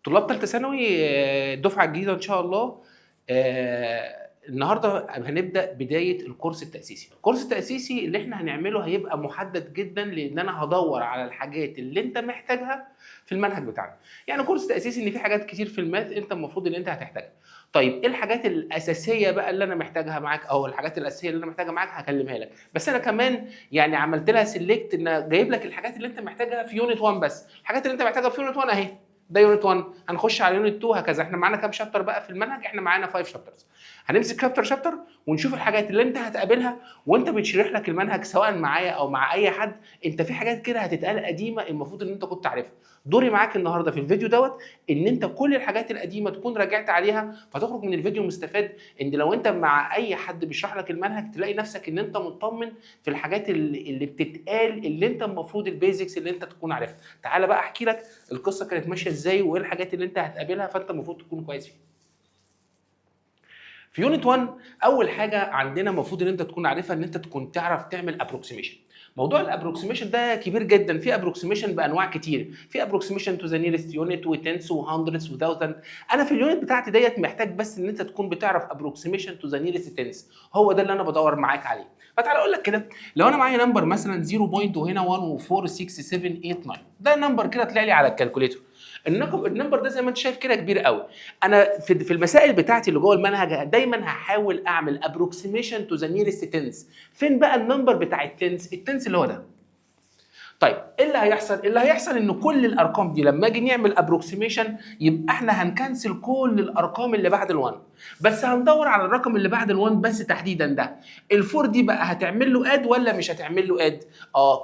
طلاب ثالثه ثانوي دفعه جديده ان شاء الله. النهارده هنبدا بدايه الكورس التاسيسي. الكورس التاسيسي اللي احنا هنعمله هيبقى محدد جدا، لان انا هدور على الحاجات اللي انت محتاجها في المنهج بتاعنا. يعني كورس تاسيسي ان في حاجات كتير في الماث انت المفروض ان انت هتحتاجها. طيب ايه الحاجات الاساسيه بقى اللي انا محتاجها معاك، او الحاجات الاساسيه اللي انا محتاجها معاك هكلمها لك. بس انا كمان يعني عملت لها سيلكت ان جايب لك الحاجات اللي انت محتاجها في يونت 1 بس. الحاجات اللي انت محتاجها في يونت 1 اهي، ده يونت 1. هنخش على يونت 2 هكذا. احنا معانا كام شابتر بقى في المنهج؟ احنا معانا 5 شابترز. هنمسك شابتر ونشوف الحاجات اللي انت هتقابلها وانت بتشرح لك المنهج، سواء معايا او مع اي حد. انت في حاجات كده هتتقال قديمه المفروض ان انت كنت عارفها. دوري معاك النهارده في الفيديو دوت ان انت كل الحاجات القديمه تكون راجعت عليها، فتخرج من الفيديو مستفاد. ان لو انت مع اي حد بيشرح لك المنهج تلاقي نفسك ان انت مطمن في الحاجات اللي بتتقال، اللي انت المفروض البيزكس اللي انت تكون عارفها. تعالى بقى احكي لك القصه كانت ماشيه ازاي وايه الحاجات اللي انت هتقابلها، فانت المفروض تكون كويس فيها. في يونت 1 اول حاجه عندنا المفروض ان انت تكون عارفها ان انت تكون تعرف تعمل ابروكسيميشن. موضوع الابروكسيميشن ده كبير جدا. في ابروكسيميشن بانواع كتير، في ابروكسيميشن تو ذا نيرست يونت وتنس وهندردز وثاوزند. انا في اليونت بتاعتي ديت محتاج بس ان انت تكون بتعرف ابروكسيميشن تو ذا نيرست تنس، هو ده اللي انا بدور معاك عليه. فتعالى اقول لك كده، لو انا معايا نمبر مثلا 0 بوينت وهنا 1 و4 6 7 8 9، ده نمبر كده طلع لي على الكالكوليتر. النمبر ده زي ما انت شايف كده كبير قوي. انا في المسائل بتاعتي اللي جوه المنهج دايما هحاول اعمل ابروكسيميشن تو ذا نيرست تنس. فين بقى النمبر بتاع التنس؟ التنس اللي هو ده. طيب ايه اللي هيحصل؟ اللي هيحصل ان كل الارقام دي لما اجي نعمل ابروكسيميشن يبقى احنا هنكنسل كل الارقام اللي بعد ال1، بس هندور على الرقم اللي بعد ال1 بس تحديدا ده. ال4 دي بقى هتعمل له اد ولا مش هتعمل له اد؟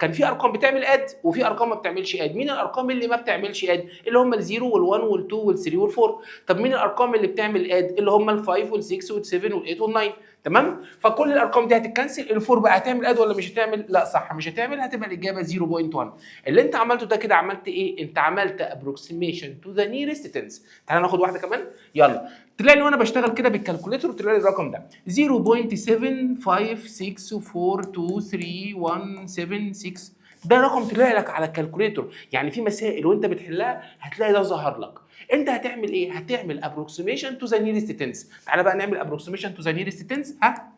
كان في ارقام بتعمل اد وفي ارقام ما بتعملش اد. مين الارقام اللي ما بتعملش اد؟ اللي هم ال0 وال1 وال2 وال3 وال4. طب مين الارقام اللي بتعمل اد؟ اللي هم ال5 وال6 وال7 وال8 وال9. تمام؟ فكل الارقام دي هتتكنسل. ال4 بقى هتعمل اد ولا مش هتعمل؟ لا صح مش هتعمل، هتبقى الاجابه 0.1. اللي انت عملته ده كده عملت ايه؟ انت عملت ابروكسيميشن تو ذا نيرست تنس. تعالى ناخد واحده كمان، يلا. طلع لي وانا بشتغل كده بالكالكوليتر طلع لي الرقم ده 0.7564231176. ده رقم طلع لك على الكالكوليتر. يعني في مسائل وانت بتحلها هتلاقي ده ظهر لك. انت هتعمل ايه؟ هتعمل ابروكسيميشن تو ذا نيرست تنس. تعالى بقى نعمل ابروكسيميشن تو ذا نيرست تنس. ها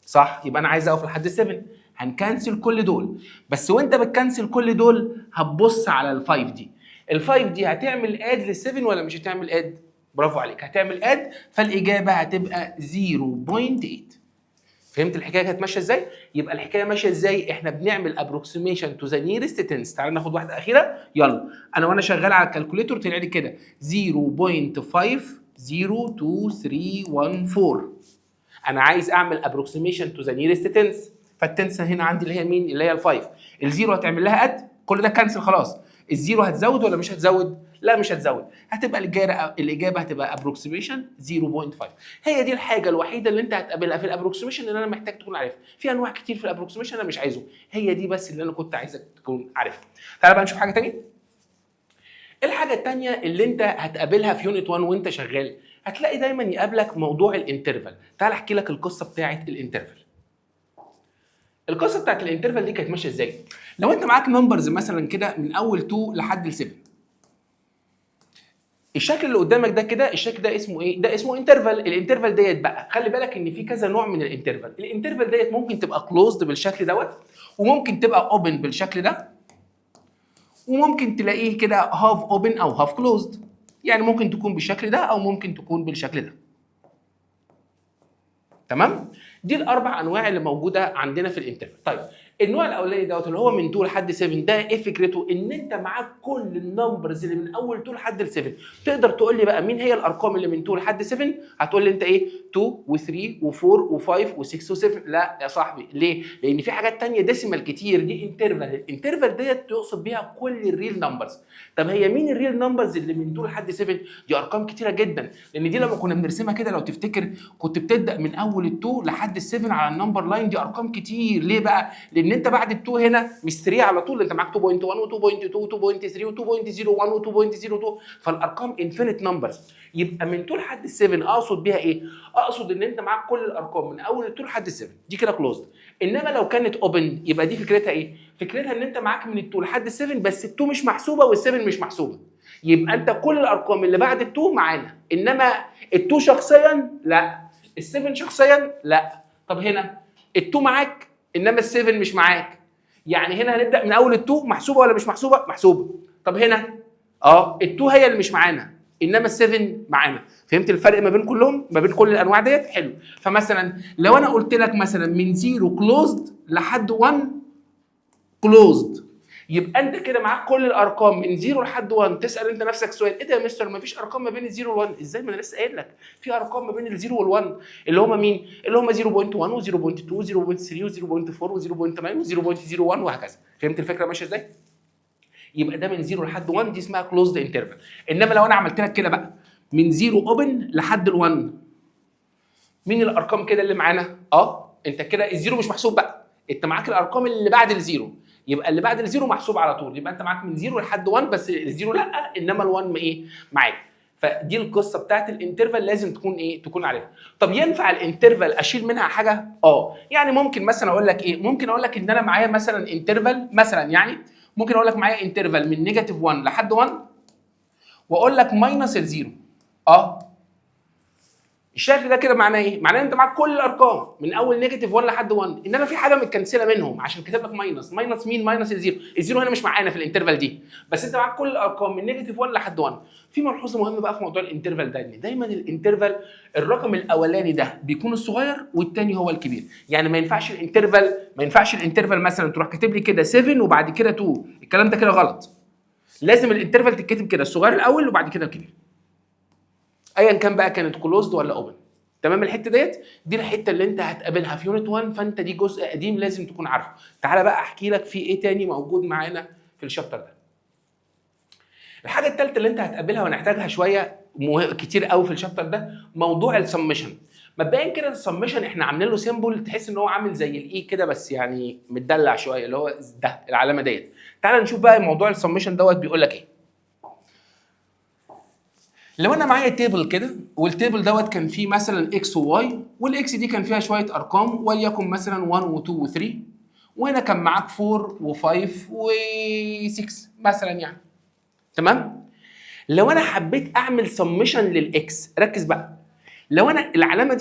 صح، يبقى انا عايز اقف لحد 7. هنكنسل كل دول، بس وانت بتكنسل كل دول هتبص على ال5 دي. ال5 دي هتعمل اد لل7 ولا مش هتعمل اد؟ برافو عليك، هتعمل اد. فالاجابه هتبقى 0.8. فهمت الحكايه كانت ماشيه ازاي؟ يبقى الحكايه ماشيه ازاي؟ احنا بنعمل ابروكسيميشن تو ذا نيرست تنس. تعالى ناخد واحده اخيره، يلا. انا وانا شغال على الكالكوليتر طلع لي كده 0.502314. انا عايز اعمل ابروكسيميشن تو ذا نيرست تنس. فالتنس هنا عندي اللي هي مين؟ اللي هي ال5. الزيرو هتعمل لها اد، كل ده كانسل خلاص. الزيرو هتزود ولا مش هتزود؟ لا مش هتزود. هتبقى الاجابه هتبقى ابروكسيميشن 0.5. هي دي الحاجه الوحيده اللي انت هتقابلها في الابروكسيميشن اللي انا محتاج تكون عارفها. في انواع كتير في الابروكسيميشن انا مش عايزه، هي دي بس اللي انا كنت عايزك تكون عارفها. تعالى بقى نشوف حاجه ثانيه. الحاجه الثانيه اللي انت هتقابلها في يونت 1 وانت شغال، هتلاقي دايما يقابلك موضوع الانترفال. تعال احكي لك القصه بتاعه الانترفال. القصه بتاعه الانترفال دي كانت ماشيه ازاي؟ لو انت معاك نمبرز مثلا كده من اول 2 لحد 7، الشكل اللي قدامك ده كده، الشكل ده اسمه ايه؟ ده اسمه انترفال. الانترفال ديت بقى خلي بالك ان في كذا نوع من الانترفال. الانترفال ديت ممكن تبقى كلوزد بالشكل دوت، وممكن تبقى اوبن بالشكل ده، وممكن تلاقيه كده هاف اوبن او هاف كلوزد. يعني ممكن تكون بالشكل ده او ممكن تكون بالشكل ده. تمام؟ دي الاربع انواع اللي موجوده عندنا في الانترفال. طيب النوع الاولاني دوت اللي هو من 2 لحد 7، ده ايه فكرته؟ ان انت معاك كل النمبرز اللي من اول 2 لحد 7. تقدر تقول لي بقى مين هي الارقام اللي من 2 لحد 7؟ هتقول لي انت ايه؟ 2 و3 و4 و5 و6 و7. لا يا صاحبي، ليه؟ لان في حاجات ثانيه ديسيمال كتير، دي انترفال. الانترفال ديت تقصد بيها كل الريل نمبرز. طب هي مين الريل نمبرز اللي من 2 لحد 7؟ دي ارقام كتيره جدا، لان دي لما كنا بنرسمها كده لو تفتكر كنت بتبدا من اول ال2 لحد ال7 على النمبر لاين. دي ارقام كتير. ليه بقى؟ لان انت بعد ال2 هنا مش 3 على طول، انت معاك 2.1 و2.2 و2.3 و2.01 و2.02، فالارقام انفينيت نمبرز. يبقى من 2 لحد 7 اقصد بيها ايه؟ اقصد ان انت معاك كل الارقام من اول ال2 لحد 7، دي كده كلوزد. انما لو كانت اوبن يبقى دي فكرتها ايه؟ فكرتها ان انت معاك من ال2 لحد 7 بس ال2 مش محسوبه وال7 مش محسوبه. يبقى انت كل الارقام اللي بعد ال2 معانا، انما ال2 شخصيا لا، ال7 شخصيا لا. طب هنا ال2 معاك انما ال7 مش معاك، يعني هنا هنبدا من اول ال2 محسوبه ولا مش محسوبه؟ محسوبه. طب هنا ال2 هي اللي مش معانا انما ال7 معانا. فهمت الفرق ما بين كلهم، ما بين كل الانواع ديت؟ حلو. فمثلا لو انا قلت لك مثلا من 0 كلوزد لحد 1 كلوزد، يبقى انت كده معاك كل الارقام من 0 لحد 1. تسال انت نفسك سؤال، ايه ده يا مستر ما فيش ارقام ما بين ال0 وال1؟ ازاي؟ ما انا لسه قايل لك في ارقام ما بين ال0 وال1 اللي هم مين؟ اللي هم 0.1 و0.2 و0.3 و0.4 و0.9 و0.01 وهكذا. فهمت الفكره ماشيه ازاي؟ يبقى ده من 0 لحد 1 دي اسمها كلوزد انترفال. انما لو انا عملت لك كده بقى من 0 اوبن لحد ال1، مين الارقام كده اللي معانا؟ انت كده الزيرو مش محسوب بقى، انت معاك الارقام اللي بعد الزيرو، يبقى اللي بعد الزيرو محسوب على طول. يبقى انت معاك من 0 لحد 1 بس الزيرو لا، انما ال1 ايه؟ معاك. فدي القصه بتاعت الانترفال لازم تكون ايه؟ تكون عارفها. طب ينفع الانترفال اشيل منها حاجه؟ يعني ممكن مثلا اقول لك ايه؟ ممكن اقول لك ان انا معايا مثلا انترفال، مثلا يعني ممكن اقول لك معايا انترفال من نيجاتيف 1 لحد 1 واقول لك ماينس الزيرو. الشكل ده كده معناه ايه؟ معناه انت معاك كل الارقام من اول نيجاتيف 1 لحد 1، انما في حاجه متكنسله منهم عشان كاتب لك ماينس. ماينس مين؟ ماينس الزيرو. الزيرو هنا مش معانا في الانترفال دي، بس انت معاك كل الارقام من نيجاتيف 1 لحد 1. في ملحوظه مهمه بقى في موضوع الانترفال ده، ان دايما الانترفال الرقم الاولاني ده بيكون الصغير والثاني هو الكبير. يعني ما ينفعش الانترفال مثلا تروح كاتب لي كده 7 وبعد كده 2، الكلام ده كده غلط. لازم الانترفال تتكتب كده الصغير الاول وبعد كده الكبير، ايا كان بقى كانت كلوزد ولا اوبن. تمام؟ الحته دي الحته اللي انت هتقابلها في يونت 1، فانت دي جزء قديم لازم تكون عارفه. تعالى بقى احكي لك في ايه تاني موجود معانا في الشابتر ده. الحاجه الثالثه اللي انت هتقابلها ونحتاجها شويه كتير قوي في الشابتر ده، موضوع السمشن. مبدئيا كده السمشن احنا عاملين له سيمبل تحس ان هو عامل زي الاي كده، بس يعني متدلع شويه، اللي هو ده العلامه ديت. تعالى نشوف بقى موضوع السمشن دوت بيقول لك ايه. لو انا معايا تيبل كده، والتيبل دوت كان فيه مثلا اكس وواي، والاكس دي كان فيها شويه ارقام وليكن مثلا 1 و2 و3، وهنا كان معاك 4 و5 و6 مثلا يعني. تمام؟ لو انا حبيت اعمل سمشن للاكس، ركز بقى، لو انا العلامه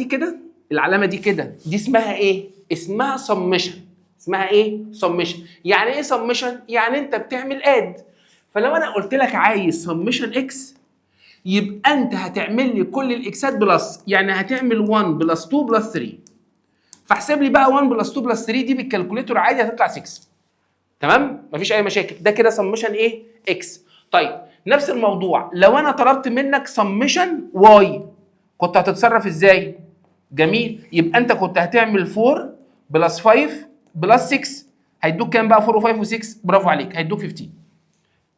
دي كده دي اسمها ايه؟ اسمها سمشن. اسمها ايه؟ سمشن. يعني ايه سمشن؟ يعني انت بتعمل اد. فلو انا قلت لك عايز سمشن اكس، يبقى انت هتعمل لي كل الاكسات بلس، يعني هتعمل 1 بلس 2 بلس 3. فاحسب لي بقى 1 بلس 2 بلس 3 دي بالكالكوليتور عادي هتطلع 6. تمام؟ مفيش اي مشاكل، ده كده سمشن ايه؟ اكس. طيب نفس الموضوع لو انا طلبت منك سمشن واي، كنت هتتصرف ازاي؟ جميل، يبقى انت كنت هتعمل 4 بلس 5 بلس 6، هيدوك كام بقى؟ 4 و5 و6، برافو عليك، هيدوك 15.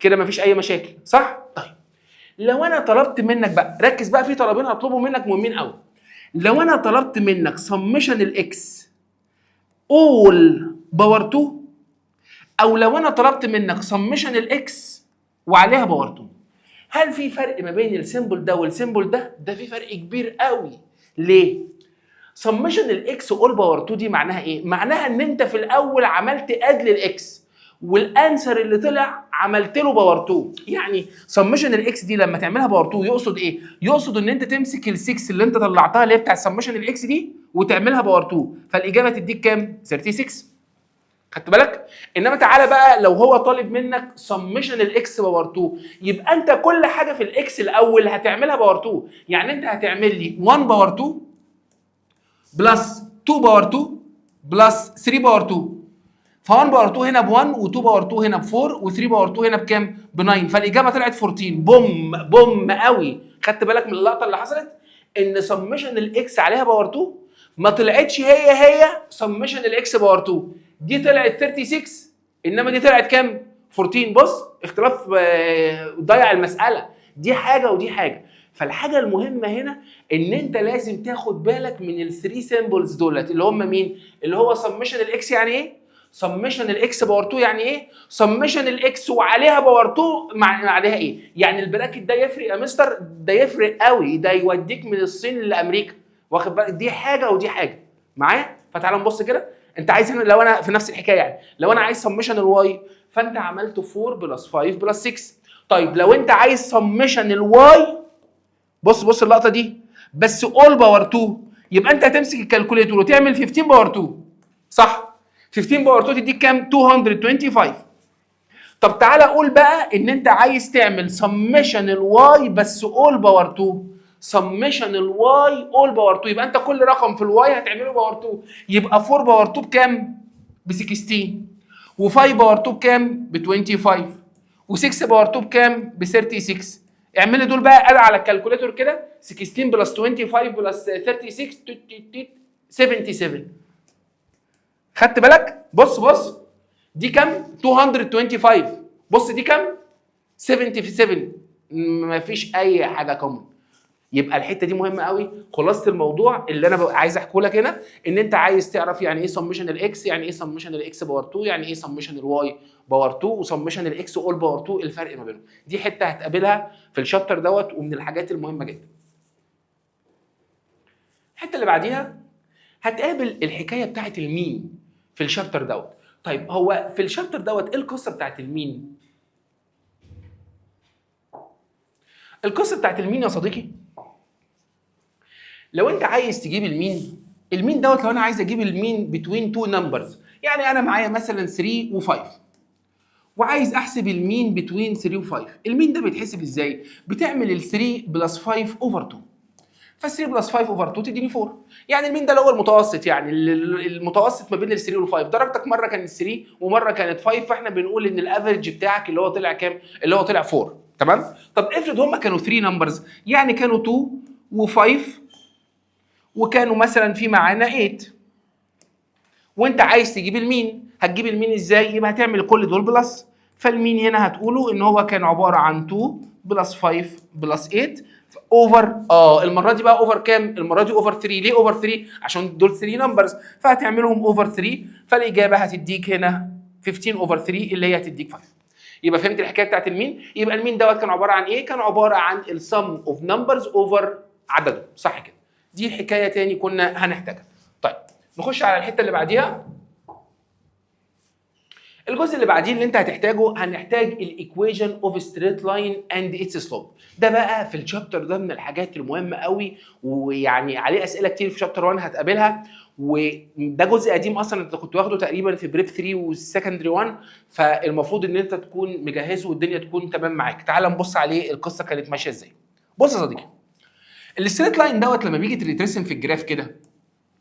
كده مفيش اي مشاكل، صح؟ طيب لو انا طلبت منك بقى، ركز بقى في طلبين هطلبوا منك مهمين قوي. لو انا طلبت منك سمشن الاكس اول باور 2، او لو انا طلبت منك سمشن الاكس وعليها باور 2، هل في فرق ما بين السيمبل ده والسيمبل ده؟ ده في فرق كبير قوي. ليه؟ سمشن الاكس اول باور 2 دي معناها ايه؟ معناها ان انت في الاول عملت اد للاكس، والانسر اللي طلع عملت له باور 2. يعني سمشن الاكس دي لما تعملها باور 2 يقصد ايه؟ يقصد ان انت تمسك ال6 اللي انت طلعتها اللي هي بتاع سمشن الاكس دي وتعملها باور 2، فالاجابه تديك كام؟ 36. خدت بالك؟ انما تعالى بقى لو هو طالب منك سمشن الاكس باور 2، يبقى انت كل حاجه في الاكس الاول هتعملها باور 2. يعني انت هتعمل لي 1 باور 2 بلس 2 باور 2 بلس 3 باور 2. ف1 باور 2 هنا ب1، و2 باور 2 هنا ب4، و3 باور 2 هنا بكام؟ ب9. فالاجابه طلعت 14. بوم قوي. خدت بالك من اللقطه اللي حصلت؟ ان سمشن الاكس عليها باور 2 ما طلعتش هي سمشن الاكس باور 2، دي طلعت 36 انما دي طلعت كام؟ 14. بص اختلاف ضيع المساله، دي حاجه ودي حاجه. فالحاجه المهمه هنا ان انت لازم تاخد بالك من الثري سيمبلز دولت اللي هم مين؟ اللي هو سمشن الاكس يعني ايه؟ سمشن الاكس باور 2 يعني ايه؟ سمشن الاكس وعليها باور 2 عليها ايه؟ يعني البراكت ده يفرق يا مستر؟ ده يفرق قوي، ده يوديك من الصين لامريكا، واخد بالك؟ دي حاجه ودي حاجه معايا. فتعال نبص كده، انت عايز هنا لو انا في نفس الحكايه، يعني لو انا عايز سمشن الواي، فانت عملت 4 بلس 5 بلس 6. طيب لو انت عايز سمشن الواي، بص اللقطه دي، بس اول باور 2، يبقى انت هتمسك الكالكوليتور وتعمل 15 باور 2 صح؟ 15 باور 2 تديك كام؟ 225. طب تعالى اقول بقى ان انت عايز تعمل سمشن الواي بس اول باور 2، سمشن الواي اول باور 2، يبقى انت كل رقم في الواي هتعمله باور 2، يبقى 4 باور 2 بكام؟ ب 16، و5 باور 2 بكام؟ ب 25، و6 باور 2 بكام؟ ب 36. اعمل لي دول بقى قال على الكالكوليتور كده، 16 بلس 25 بلس 36 77. خدت بالك؟ بص دي كام؟ 225. بص دي كام؟ 77. مفيش اي حاجه كومن. يبقى الحته دي مهمه قوي. خلاصه الموضوع اللي انا عايز احكيه لك هنا ان انت عايز تعرف يعني ايه سمشن الاكس، يعني ايه سمشن الاكس باور 2، يعني ايه سمشن الواي باور 2، وسمشن الاكس اول باور 2، الفرق ما بينهم. دي حته هتقابلها في الشابتر دوت ومن الحاجات المهمه جدا. الحته اللي بعديها هتقابل الحكايه بتاعت المين في الشابتر دوت. طيب هو في الشابتر دوت ايه القصه بتاعت المين؟ القصه بتاعت المين يا صديقي، لو انت عايز تجيب المين دوت، لو انا عايز اجيب المين بتوين تو نمبرز، يعني انا معايا مثلا 3 و5 وعايز احسب المين بتوين 3 و5، المين ده بيتحسب ازاي؟ بتعمل ال 3 بلس 5 اوفر 2، ف 3 بلس 5 اوفر 2 تديني 4. يعني المين ده اللي هو المتوسط، يعني المتوسط ما بين ال 3 وال 5، درجتك مره كانت 3 ومره كانت 5، فاحنا بنقول ان الافرج بتاعك اللي هو طلع كام؟ اللي هو طلع 4. تمام؟ طب افرض هم كانوا 3 نمبرز، يعني كانوا 2 و5 وكانوا مثلا في معانا 8، وانت عايز تجيب المين، هتجيب المين ازاي؟ يبقى هتعمل كل دول بلس، فالمين هنا هتقوله ان هو كان عباره عن 2 بلس 5 بلس 8 اوفر المره دي بقى اوفر كام؟ المره دي اوفر 3. ليه اوفر 3؟ عشان دول 3 نمبرز، فهتعملهم اوفر 3، فالاجابه هتديك هنا 15 اوفر 3 اللي هي هتديك 5. يبقى فهمت الحكايه بتاعت المين؟ يبقى المين دوت كان عباره عن ايه؟ كان عباره عن السم اوف نمبرز اوفر عددهم، صح كده؟ دي حكايه تاني كنا هنحتاجها. طيب نخش على الحته اللي بعديها. الجزء اللي بعديه اللي انت هتحتاجه، هنحتاج الايكويشن اوف ستريت لاين اند اتس سلوب. ده بقى في الشابتر ده من الحاجات المهمه قوي، ويعني عليه اسئله كتير في شابتر 1 هتقابلها، وده جزء قديم اصلا انت كنت واخده تقريبا في بريب 3 والسكندري 1، فالمفروض ان انت تكون مجهزه والدنيا تكون تمام معاك. تعال نبص عليه القصه كانت ماشيه ازاي. بص يا صديقي، الستريت لاين دوت لما بيجي ترسم في الجراف كده،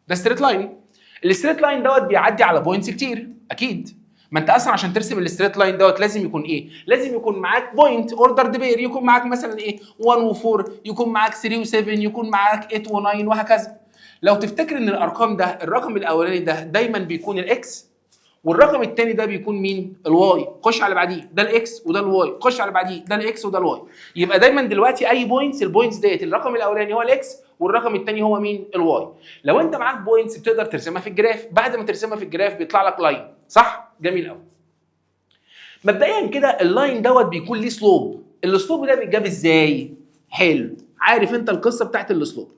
ده ستريت لاين. الستريت لاين دوت بيعدي على بوينتس كتير اكيد. ما انت اصلا عشان ترسم الستريت لاين دوت لازم يكون ايه؟ لازم يكون معاك بوينت اوردرد بير، يكون معاك مثلا ايه؟ 1 و4، يكون معاك 3 و7، يكون معاك 8 و9 وهكذا. لو تفتكر ان الارقام ده، الرقم الاولاني ده دايما بيكون الاكس، والرقم الثاني ده بيكون مين؟ الواي. خش على بعديه، ده الاكس وده الواي. خش على بعديه، ده الاكس وده الواي. يبقى دايما دلوقتي اي بوينتس، البوينتس ديت الرقم الاولاني هو الاكس والرقم الثاني هو مين؟ الواي. لو انت معاك بوينتس بتقدر ترسمها في الجراف، بعد ما ترسمها في الجراف بيطلع لك لاين، صح؟ جميل قوي. مبدئيا كده اللاين دوت بيكون ليه سلوب. السلوب ده بيتجاب ازاي؟ حلو، عارف انت القصه بتاعت السلوب.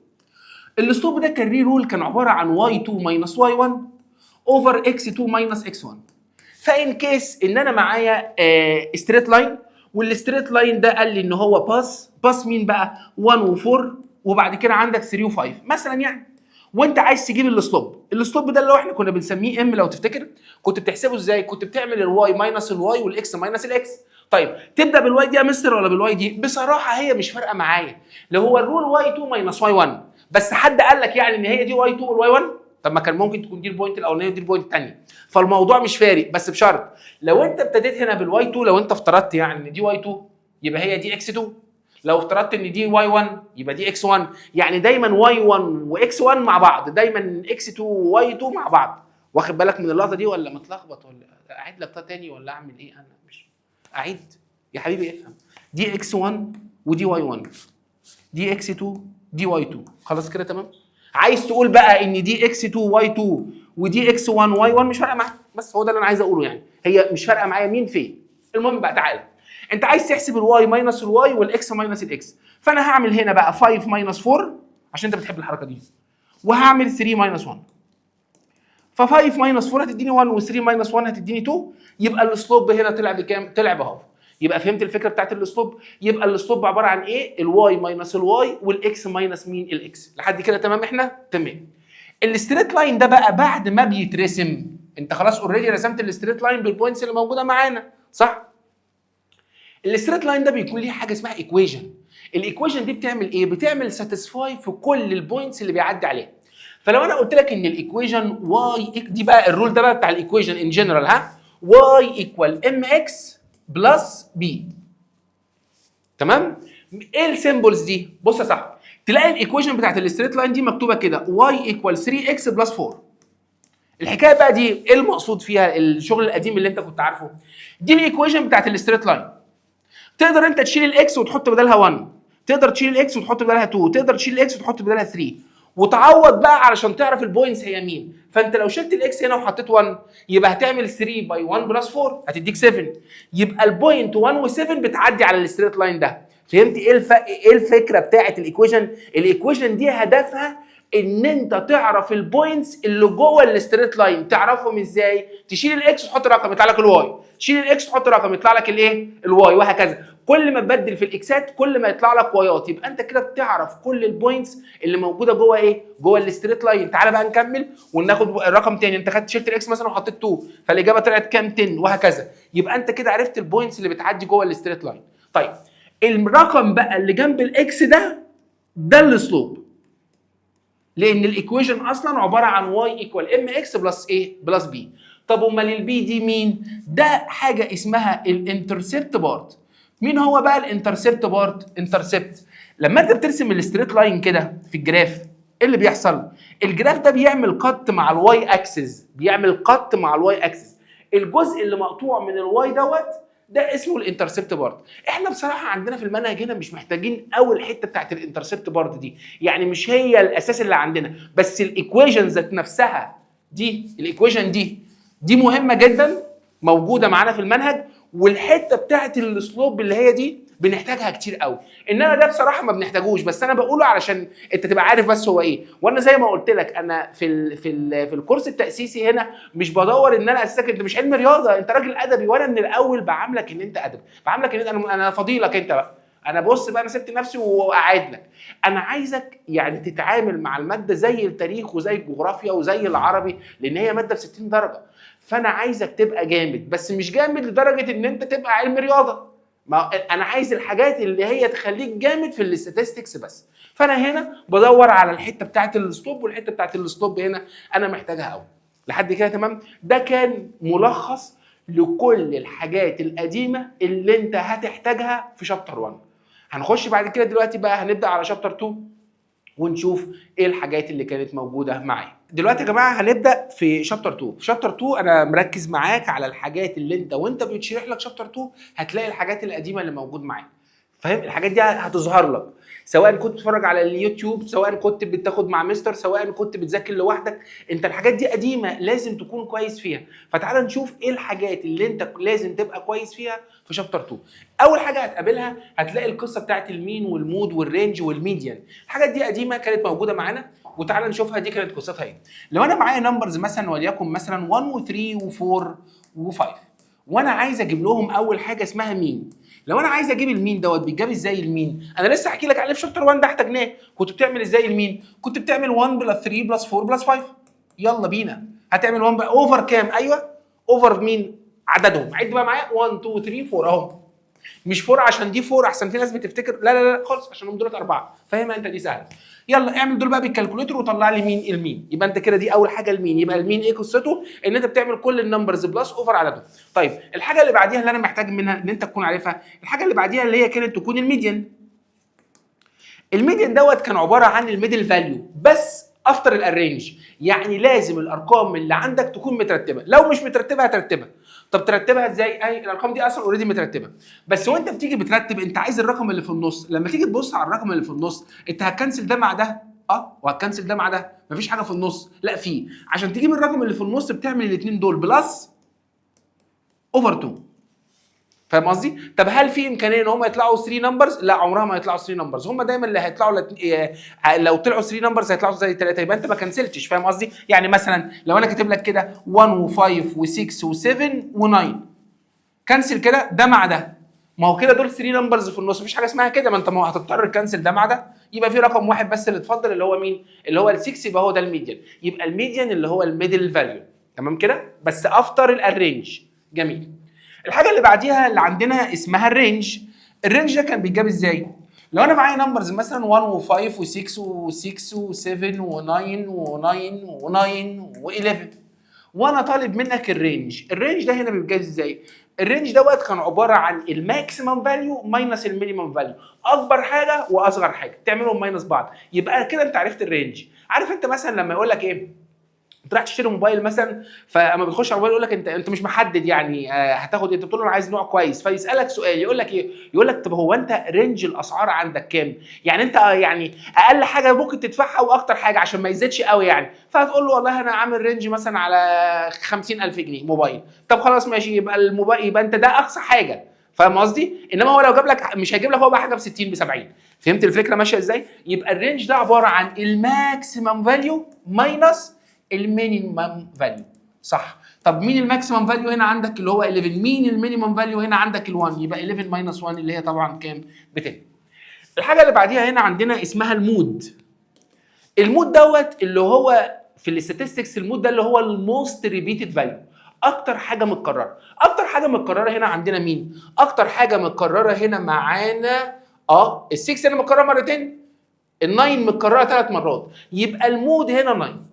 السلوب ده كان ليه رول، كان عباره عن y2 ماينس y1 اوفر x2 ماينس x1. فان كيس ان انا معايا ستريت لاين، والستريت لاين ده قال لي ان هو باس مين بقى؟ 1 و4 وبعد كده عندك 3 و5 مثلا يعني، وانت عايز تجيب السلوب ده اللي هو احنا كنا بنسميه ام. لو تفتكر كنت بتحسبه ازاي؟ كنت بتعمل الواي ماينس الواي والاكس ماينس الاكس. طيب تبدا بالواي دي يا مستر ولا بالواي دي؟ بصراحه هي مش فارقه معايا، اللي هو الرول واي 2 ماينس واي 1، بس حد قال لك يعني ان هي دي واي 2 والواي 1؟ طب ما كان ممكن تكون دي البوينت الاولانيه ودي البوينت الثانيه، فالموضوع مش فارق، بس بشرط لو انت ابتديت هنا بالواي 2، لو انت افترضت يعني ان دي واي 2 يبقى هي دي اكس 2، لو افترضت ان دي واي 1 يبقى دي اكس 1، يعني دايما واي 1 واكس 1 مع بعض، دايما اكس 2 وواي 2 مع بعض. واخد بالك من اللقطه دي ولا متلخبط؟ ولا اعيد لك تاني ولا اعمل ايه؟ انا مش اعيد يا حبيبي، افهم. دي اكس 1 ودي واي 1، دي اكس 2 دي واي 2، خلاص كده تمام. عايز تقول بقى ان دي اكس 2 واي 2 ودي اكس 1 واي 1 مش فارقه معايا، بس هو ده اللي انا عايز اقوله، يعني هي مش فارقه معايا مين فين. المهم بقى تعالى، انت عايز تحسب الواي ماينس الواي والاكس ماينس الاكس، فانا هعمل هنا بقى 5 ماينس 4 عشان انت بتحب الحركه دي، وهعمل 3 ماينس 1. ف5 ماينس 4 هتديني 1 و3 ماينس 1 هتديني 2، يبقى السلوب هنا طلع بكام؟ طلع بهاف. يبقى فهمت الفكره بتاعت الاسلوب؟ يبقى الاسلوب عباره عن ايه؟ الواي ماينس الواي والاكس ماينس مين؟ الاكس. لحد كده تمام؟ احنا تمام. الستريت لاين ده بقى بعد ما بيترسم، انت خلاص اوريدي رسمت الستريت لاين بالبوينتس اللي موجوده معانا، صح؟ الستريت لاين ده بيكون ليه حاجه اسمها ايكويشن. الايكويشن دي بتعمل ايه؟ بتعمل ساتيسفاي في كل البوينتس اللي بيعدي عليها. فلو انا قلت لك ان الايكويشن واي دي بقى الرول ده بقى بتاع الايكويشن ان جنرال، ها، واي ايكوال ام اكس بلس بي. تمام؟ ايه السيمبلز دي؟ بص يا صاحبي، تلاقي الايكويشن بتاعت الستريت لاين دي مكتوبه كده واي ايكوال 3 اكس بلس 4. الحكايه بقى دي ايه المقصود فيها؟ الشغل القديم اللي انت كنت عارفه، دي الايكويشن بتاعت الستريت لاين. تقدر انت تشيل الاكس وتحط بدلها 1، تقدر تشيل الاكس وتحط بدلها 2، تقدر تشيل الاكس وتحط بدلها 3، وتعوض بقى علشان تعرف البوينتس هي مين. فانت لو شلت الاكس هنا وحطيت 1 يبقى هتعمل 3 باي 1 بلس 4 هتديك 7. يبقى البوينت 1 و7 بتعدي على الستريت لاين ده. فهمت ايه الفكره بتاعت الايكويشن؟ الايكويشن دي هدفها ان انت تعرف البوينتس اللي جوه الستريت لاين. تعرفهم ازاي؟ تشيل الاكس وتحط رقم يطلع لك الواي، تشيل الاكس وتحط رقم يطلع لك الايه؟ الواي، وهكذا. كل ما تبدل في الاكسات كل ما يطلع لك وايات. يبقى انت كده بتعرف كل البوينتس اللي موجوده جوه ايه؟ جوه الستريت لاين. تعالى بقى نكمل وناخد الرقم تاني. انت خدت شلت الاكس مثلا وحطيت 2 فالاجابه طلعت كام؟ 10، وهكذا. يبقى انت كده عرفت البوينتس اللي بتعدي جوه الستريت لاين. طيب الرقم بقى اللي جنب الاكس ده السلوب، لان الايكويشن اصلا عباره عن واي ايكوال ام اكس بلس ايه؟ بلس بي. طب امال البي دي مين؟ ده حاجه اسمها الانترسبت بارت. مين هو بقى الانترسبت بارت؟ انترسبت لما انت بترسم الستريت لاين كده في الجراف، ايه اللي بيحصل؟ الجراف ده بيعمل قط مع الواي اكسس، بيعمل قط مع الواي اكسس. الجزء اللي مقطوع من الواي ده اسمه الانترسبت بارت. احنا بصراحه عندنا في المنهج هنا مش محتاجين قوي الحته بتاعت الانترسبت بارت دي، يعني مش هي الاساس اللي عندنا، بس الايكويشن ذات نفسها دي، الايكويشن دي مهمه جدا موجوده معانا في المنهج. والحته بتاعت السلوب اللي هي دي بنحتاجها كتير قوي، انما ده بصراحه ما بنحتاجوش، بس انا بقوله علشان انت تبقى عارف بس هو ايه. وانا زي ما قلت لك انا في الكورس التاسيسي هنا مش بدور ان انا اسسك، انت مش علم رياضه، انت راجل ادبي، وانا من الاول بعاملك ان انت ادبي، بعاملك ان انا فضيلك انت بقى. انا بص بقى، انا سبت نفسي وقاعد لك. انا عايزك يعني تتعامل مع الماده زي التاريخ وزي الجغرافيا وزي العربي، لان هي ماده ب 60 درجه. فانا عايزك تبقى جامد، بس مش جامد لدرجه ان انت تبقى علم رياضه. ما انا عايز الحاجات اللي هي تخليك جامد في الاستاتستكس بس. فانا هنا بدور على الحته بتاعت الاسلوب، والحته بتاعت الاسلوب هنا انا محتاجها قوي. لحد كده تمام؟ ده كان ملخص لكل الحاجات القديمه اللي انت هتحتاجها في شابتر 1. هنخش بعد كده دلوقتي بقى هنبدا على شابتر 2 ونشوف ايه الحاجات اللي كانت موجوده معايا. دلوقتي يا جماعه هنبدا في شابتر 2. في شابتر 2 انا مركز معاك على الحاجات اللي وانت بتشرح لك شابتر 2 هتلاقي الحاجات القديمه اللي موجود معاك. فاهم؟ الحاجات دي هتظهر لك سواء كنت بتتفرج على اليوتيوب، سواء كنت بتاخد مع مستر، سواء كنت بتذاكر لوحدك. انت الحاجات دي قديمه لازم تكون كويس فيها. فتعال نشوف ايه الحاجات اللي انت لازم تبقى كويس فيها في شابتر 2. اول حاجه هتقابلها هتلاقي القصه بتاعت المين والمود والرينج والميديان. الحاجات دي قديمه كانت موجوده معانا، وتعال نشوفها دي كانت قصتها ايه. لو انا معايا نمبرز مثلا وليكن مثلا 1 و3 و4 و5، وانا عايز اجيب لهم اول حاجه اسمها مين. لو انا عايز اجيب المين بيتجاب ازاي المين؟ انا لسه هحكي لك عليه في شابتر 1 ده احتاجناه. كنت بتعمل ازاي المين؟ كنت بتعمل 1 بلس 3 بلس 4 بلس 5. يلا بينا، هتعمل 1 اوفر كام؟ ايوه اوفر مين؟ عددهم. عد بقى معايا 1 2 3 4 اهو. مش 4 عشان دي 4 احسن في ناس بتفتكر، لا خالص، عشان هم دول 4. فاهمها انت؟ دي سهله. يلا اعمل دول بقى بالكالكوليتر وطلع لي مين المين. يبقى انت كده دي اول حاجه المين. يبقى المين ايه قصته؟ ان انت بتعمل كل النمبرز بلس اوفر عددهم. طيب الحاجه اللي بعديها اللي انا محتاج منها ان انت تكون عارفها، الحاجه اللي بعديها اللي هي كانت تكون الميديان. الميديان كان عباره عن الميدل فاليو بس افتر الارينج، يعني لازم الارقام اللي عندك تكون مترتبه، لو مش مترتبه هترتبها. طب ترتبها ازاي؟ اي الارقام دي اصلا اوريدي مترتبه، بس وانت بتيجي بترتب انت عايز الرقم اللي في النص. لما تيجي تبص على الرقم اللي في النص انت هتكنسل ده مع ده، وهتكنسل ده مع ده، مفيش حاجه في النص. لا في، عشان تجيب الرقم اللي في النص بتعمل الاثنين دول بلس اوفر 2. فاهم قصدي؟ طب هل في امكانيه ان هم يطلعوا 3 نمبرز؟ لا عمرها ما يطلعوا 3 نمبرز، هم دايما اللي هيطلعوا لو طلعوا 3 نمبرز هيطلعوا زي 3، يبقى انت ما كنسلتش. فاهم قصدي؟ يعني مثلا لو انا كاتب لك كده 1 و5 و6 و7 و9، كنسل كده ده مع ده، ما هو كده دول 3 نمبرز في النص، مفيش حاجه اسمها كده، ما انت ما هتضطر تكنسل ده مع ده، يبقى في رقم واحد بس اللي اتفضل اللي هو مين؟ اللي هو ال6، يبقى هو ده الميديان، يبقى الميديان اللي هو الميدل فاليو. تمام كده؟ بس افتر الرينج. جميل. الحاجه اللي بعديها اللي عندنا اسمها الرينج. الرينج ده كان بيتجاب ازاي؟ لو انا معايا نمبرز مثلا 1 و5 و6 و6 و7 و9 و9 و9 و11 وانا طالب منك الرينج. الرينج ده هنا بيتجاب ازاي؟ الرينج دوت كان عباره عن الماكسيمم فاليو ماينس المينيمم فاليو، اكبر حاجه واصغر حاجه تعملهم ماينس بعض، يبقى كده انت عرفت الرينج. عارف انت مثلا لما يقول لك ايه؟ انت رايح تشتري موبايل مثلا، فاما بتخش على الموبايل يقول لك انت مش محدد يعني هتاخد ايه، انت بتقول له انا عايز نوع كويس، فيسالك سؤال يقول لك ايه؟ يقول لك طب هو انت رينج الاسعار عندك كام؟ يعني انت يعني اقل حاجه ممكن تدفعها واكتر حاجه عشان ما يزيدش قوي يعني، فهتقول له والله انا عامل رينج مثلا على 50,000 جنيه موبايل. طب خلاص ماشي، يبقى الموبايل يبقى انت ده اقصى حاجه، فاهم قصدي؟ انما هو لو جاب لك مش هيجيب لك هو بقى حاجه ب 60 ب 70. فهمت الفكره ماشيه ازاي؟ يبقى الرينج ده عباره عن الماكسيمم فاليو ماينس المينيمم فاليو. صح. طب مين الماكسيمم فاليو هنا عندك اللي هو 11؟ مين المينيمم فاليو هنا عندك ال1؟ يبقى 11 ماينس 1 اللي هي طبعا كام؟ ب 10. الحاجه اللي بعديها هنا عندنا اسمها المود. المود دوت اللي هو في الاستاتستكس، المود ده اللي هو الموست ريبيتد فاليو، اكتر حاجه متكرره. اكتر حاجه متكرره هنا عندنا مين؟ اكتر حاجه متكرره هنا معانا ال6 هنا متكرره مرتين، ال9 متكرره 3 مرات، يبقى المود هنا 9.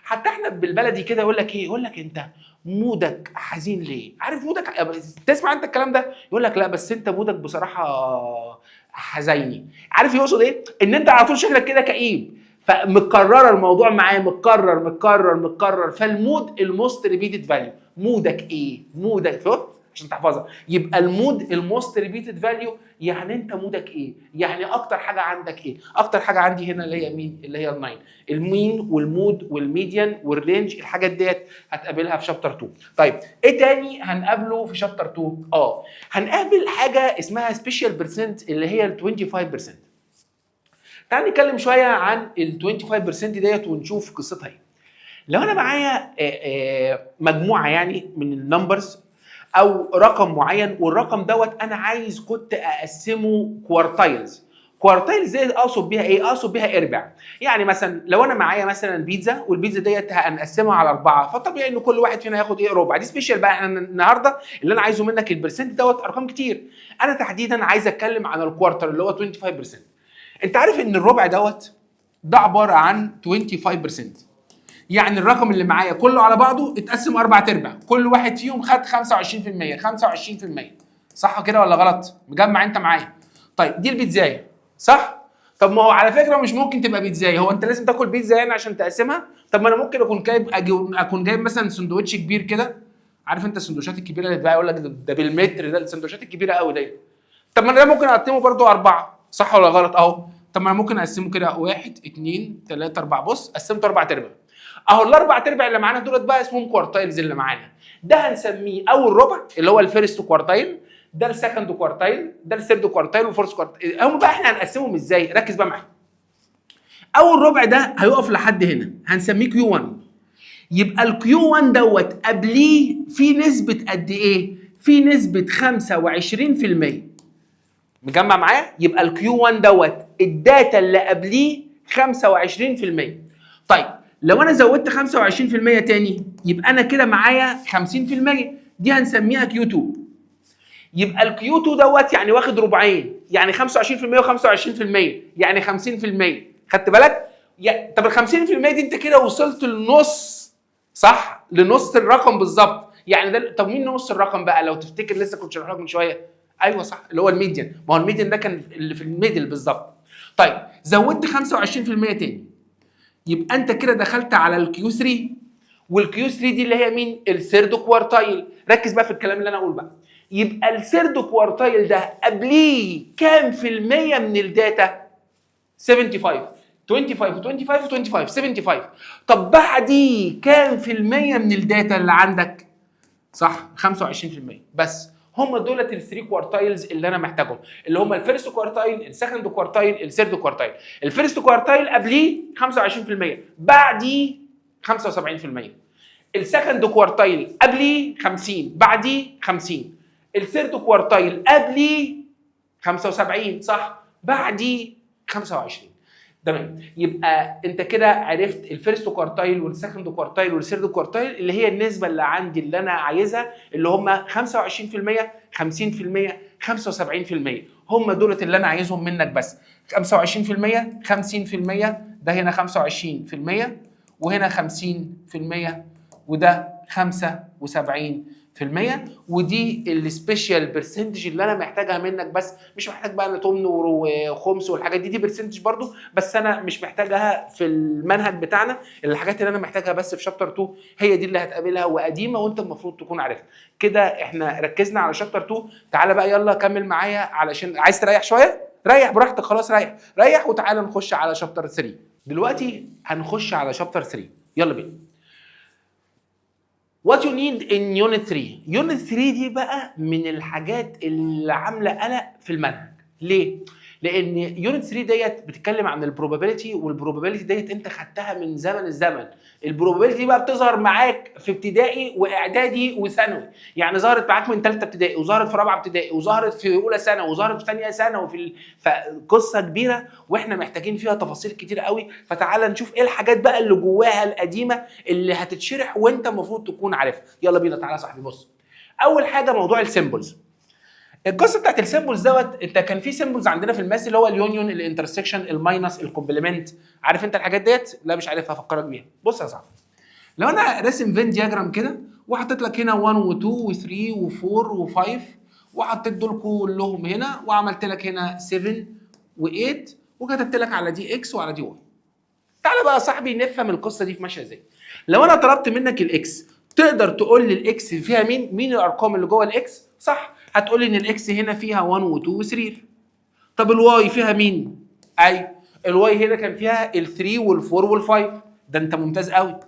حتى احنا بالبلدي كده يقول لك ايه؟ يقول لك انت مودك حزين ليه؟ عارف مودك؟ تسمع انت الكلام ده؟ يقول لك لا بس انت مودك بصراحه حزيني. عارف يقصد ايه؟ ان انت على طول شكلك كده كئيب، فمكرره الموضوع معاه، متكرر متكرر متكرر، فالمود الموست ريبيتد فاليو. مودك ايه؟ مودك عشان تحفظها. يبقى المود الموست ريبيتد فاليو يعني انت مودك ايه؟ يعني اكتر حاجه عندك ايه؟ اكتر حاجه عندي هنا اللي هي مين؟ اللي هي ال9. المين والمود والميديان والرينج، الحاجات ديت هتقابلها في شابتر 2. طيب ايه تاني هنقابله في شابتر 2؟ هنقابل حاجه اسمها سبيشال بيرسنت اللي هي ال 25%. تعال نتكلم شويه عن ال 25% ديت ونشوف قصتها ايه. لو انا معايا مجموعه يعني من النمبرز او رقم معين، والرقم دوت انا عايز كنت اقسمه كوارتايلز. كوارتايلز دي اقصد بيها ايه؟ اقصد بيها ارباع. يعني مثلا لو انا معايا مثلا بيتزا، والبيتزا ديت هنقسمها على 4، فطبيعي ان كل واحد فينا هياخد ايه؟ ربع. دي سبيشال بقى. احنا النهارده اللي انا عايزه منك البرسنت دوت ارقام كتير، انا تحديدا عايز اتكلم عن الكوارتر اللي هو 25%. انت عارف ان الربع دوت ده عباره عن 25%، يعني الرقم اللي معايا كله على بعضه اتقسم 4/4، كل واحد فيهم خد 25%. 25% صح كده ولا غلط؟ مجمع انت معايا؟ طيب دي البيتزايه صح؟ طب ما هو على فكره مش ممكن تبقى بيتزايه، هو انت لازم تاكل بيتزا يعني عشان تقسمها؟ طب ما انا ممكن اكون جايب مثلا سندوتش كبير كده، عارف انت السندوتشات الكبيره اللي بقى يقول لك ده بالمتر، ده السندوتشات الكبيره قوي دي. طب ما انا ده ممكن اقسمه برده 4 صح ولا غلط؟ اهو. طب ما انا ممكن اقسمه كده 1 2 3 4، بص قسمته 4/4 اهو. ال4/4 اللي معانا دولت بقى اسمهم كوارتايلز اللي معانا. ده هنسميه اول ربع اللي هو الفيرست كوارتايل، ده السكند كوارتايل، ده الثيرد كوارتايل والفورث كوارتايل. هم بقى احنا هنقسمهم ازاي؟ ركز بقى معايا. اول ربع ده هيقف لحد هنا، هنسميه كيو 1. يبقى الكيو 1 دوت قبليه في نسبه قد ايه؟ في نسبه 25%. مجمع معايا؟ يبقى الكيو 1 دوت الداتا اللي قبليه 25%. طيب لو انا زودت 25% تاني يبقى انا كده معايا 50%، دي هنسميها كيو 2. يبقى الكيو 2 دوت يعني واخد ربعين، يعني 25% و25%، يعني 50%. خدت بالك؟ طب ال 50% دي انت كده وصلت للنص، صح؟ لنص الرقم بالظبط. يعني ده طب مين نص الرقم بقى؟ لو تفتكر لسه كنت شارح لك من شويه. ايوه صح، اللي هو الميديان. ما هو الميديان ده كان اللي في الميدل بالظبط. طيب زودت 25% تاني يبقى انت كده دخلت على الكيو 3، والكيو 3 دي اللي هي مين؟ الثيرد كوارتايل. ركز بقى في الكلام اللي انا اقول بقى. يبقى الثيرد كوارتايل ده قبليه كام في المية من الداتا؟ 75. 25 و25 و25 75. طب بعديه كام في المية من الداتا اللي عندك؟ صح 25%. بس هم دولت الثري كوارتايلز اللي انا محتاجهم، اللي هم الفيرست كوارتايل، السكند كوارتايل، الثيرد كوارتايل. الفيرست كوارتايل قبليه 25%، بعديه 75%. السكند كوارتايل قبليه 50، بعديه 50. الثيرد كوارتايل قبليه 75 صح، بعدي 25. تمام. يبقى انت كده عرفت الفيرست كوارتايل والسكند كوارتايل والثيرد كوارتايل اللي هي النسبه اللي عندي اللي انا عايزها، اللي هم 25%، 50%، 75%. هم دولت اللي انا عايزهم منك بس. 25%، 50%، ده هنا 25% وهنا 50% وده 75%، ودي السبيشال برسنتج اللي انا محتاجها منك بس. مش محتاج بقى انا تمن وخمس والحاجات دي برسنتج برضو، بس انا مش محتاجها في المنهج بتاعنا. الحاجات اللي انا محتاجها بس في شابتر 2 هي دي اللي هتقابلها وقديمه وانت المفروض تكون عارفها. كده احنا ركزنا على شابتر 2. تعالى بقى يلا كمل معايا، علشان عايز تريح شويه ريح براحتك، خلاص ريح وتعالى نخش على شابتر 3. دلوقتي هنخش على شابتر 3، يلا بينا. What you need in Unit 3. Unit 3 دي بقى من الحاجات اللي عامله قلق في المنهج. ليه؟ لان Unit 3 ديت بتتكلم عن البروبابيلتي، والبروبابيلتي ديت انت خدتها من زمن الزمن. البروبابيلتي بقى بتظهر معاك في ابتدائي واعدادي وثانوي، يعني ظهرت معاك من ثالثه ابتدائي وظهرت في رابعه ابتدائي وظهرت في اولى ثانوي وظهرت في ثانيه ثانوي فقصه كبيره واحنا محتاجين فيها تفاصيل كتير قوي. فتعالى نشوف ايه الحاجات بقى اللي جواها القديمه اللي هتتشرح وانت المفروض تكون عارفها. يلا بينا تعالى يا صاحبي. بص، اول حاجه موضوع السيمبلز. القصه بتاعت السيمبلز دوت، انت كان في سيمبلز عندنا في الماس اللي هو اليونيون، الانترسكشن، الماينس، الكومبلمنت. عارف انت الحاجات ديت؟ لا مش عارفها، افكرك بيها. بص يا صاحبي، لو انا راسم فين دياجرام كده وحطيت لك هنا 1 و2 و3 و4 و5 وحطيت دول كلهم هنا وعملت لك هنا 7 و8 وكتبت لك على دي اكس وعلى دي واي. تعالى بقى يا صاحبي نفهم القصه دي ماشيه ازاي. لو انا طلبت منك الاكس، تقدر تقول لي الاكس فيها مين الارقام اللي جوه الاكس؟ صح، هتقول لي ان الاكس هنا فيها 1 و2 و3. طب الواي فيها مين؟ ايوه، الواي هنا كان فيها ال3 وال4 وال5. ده انت ممتاز قوي،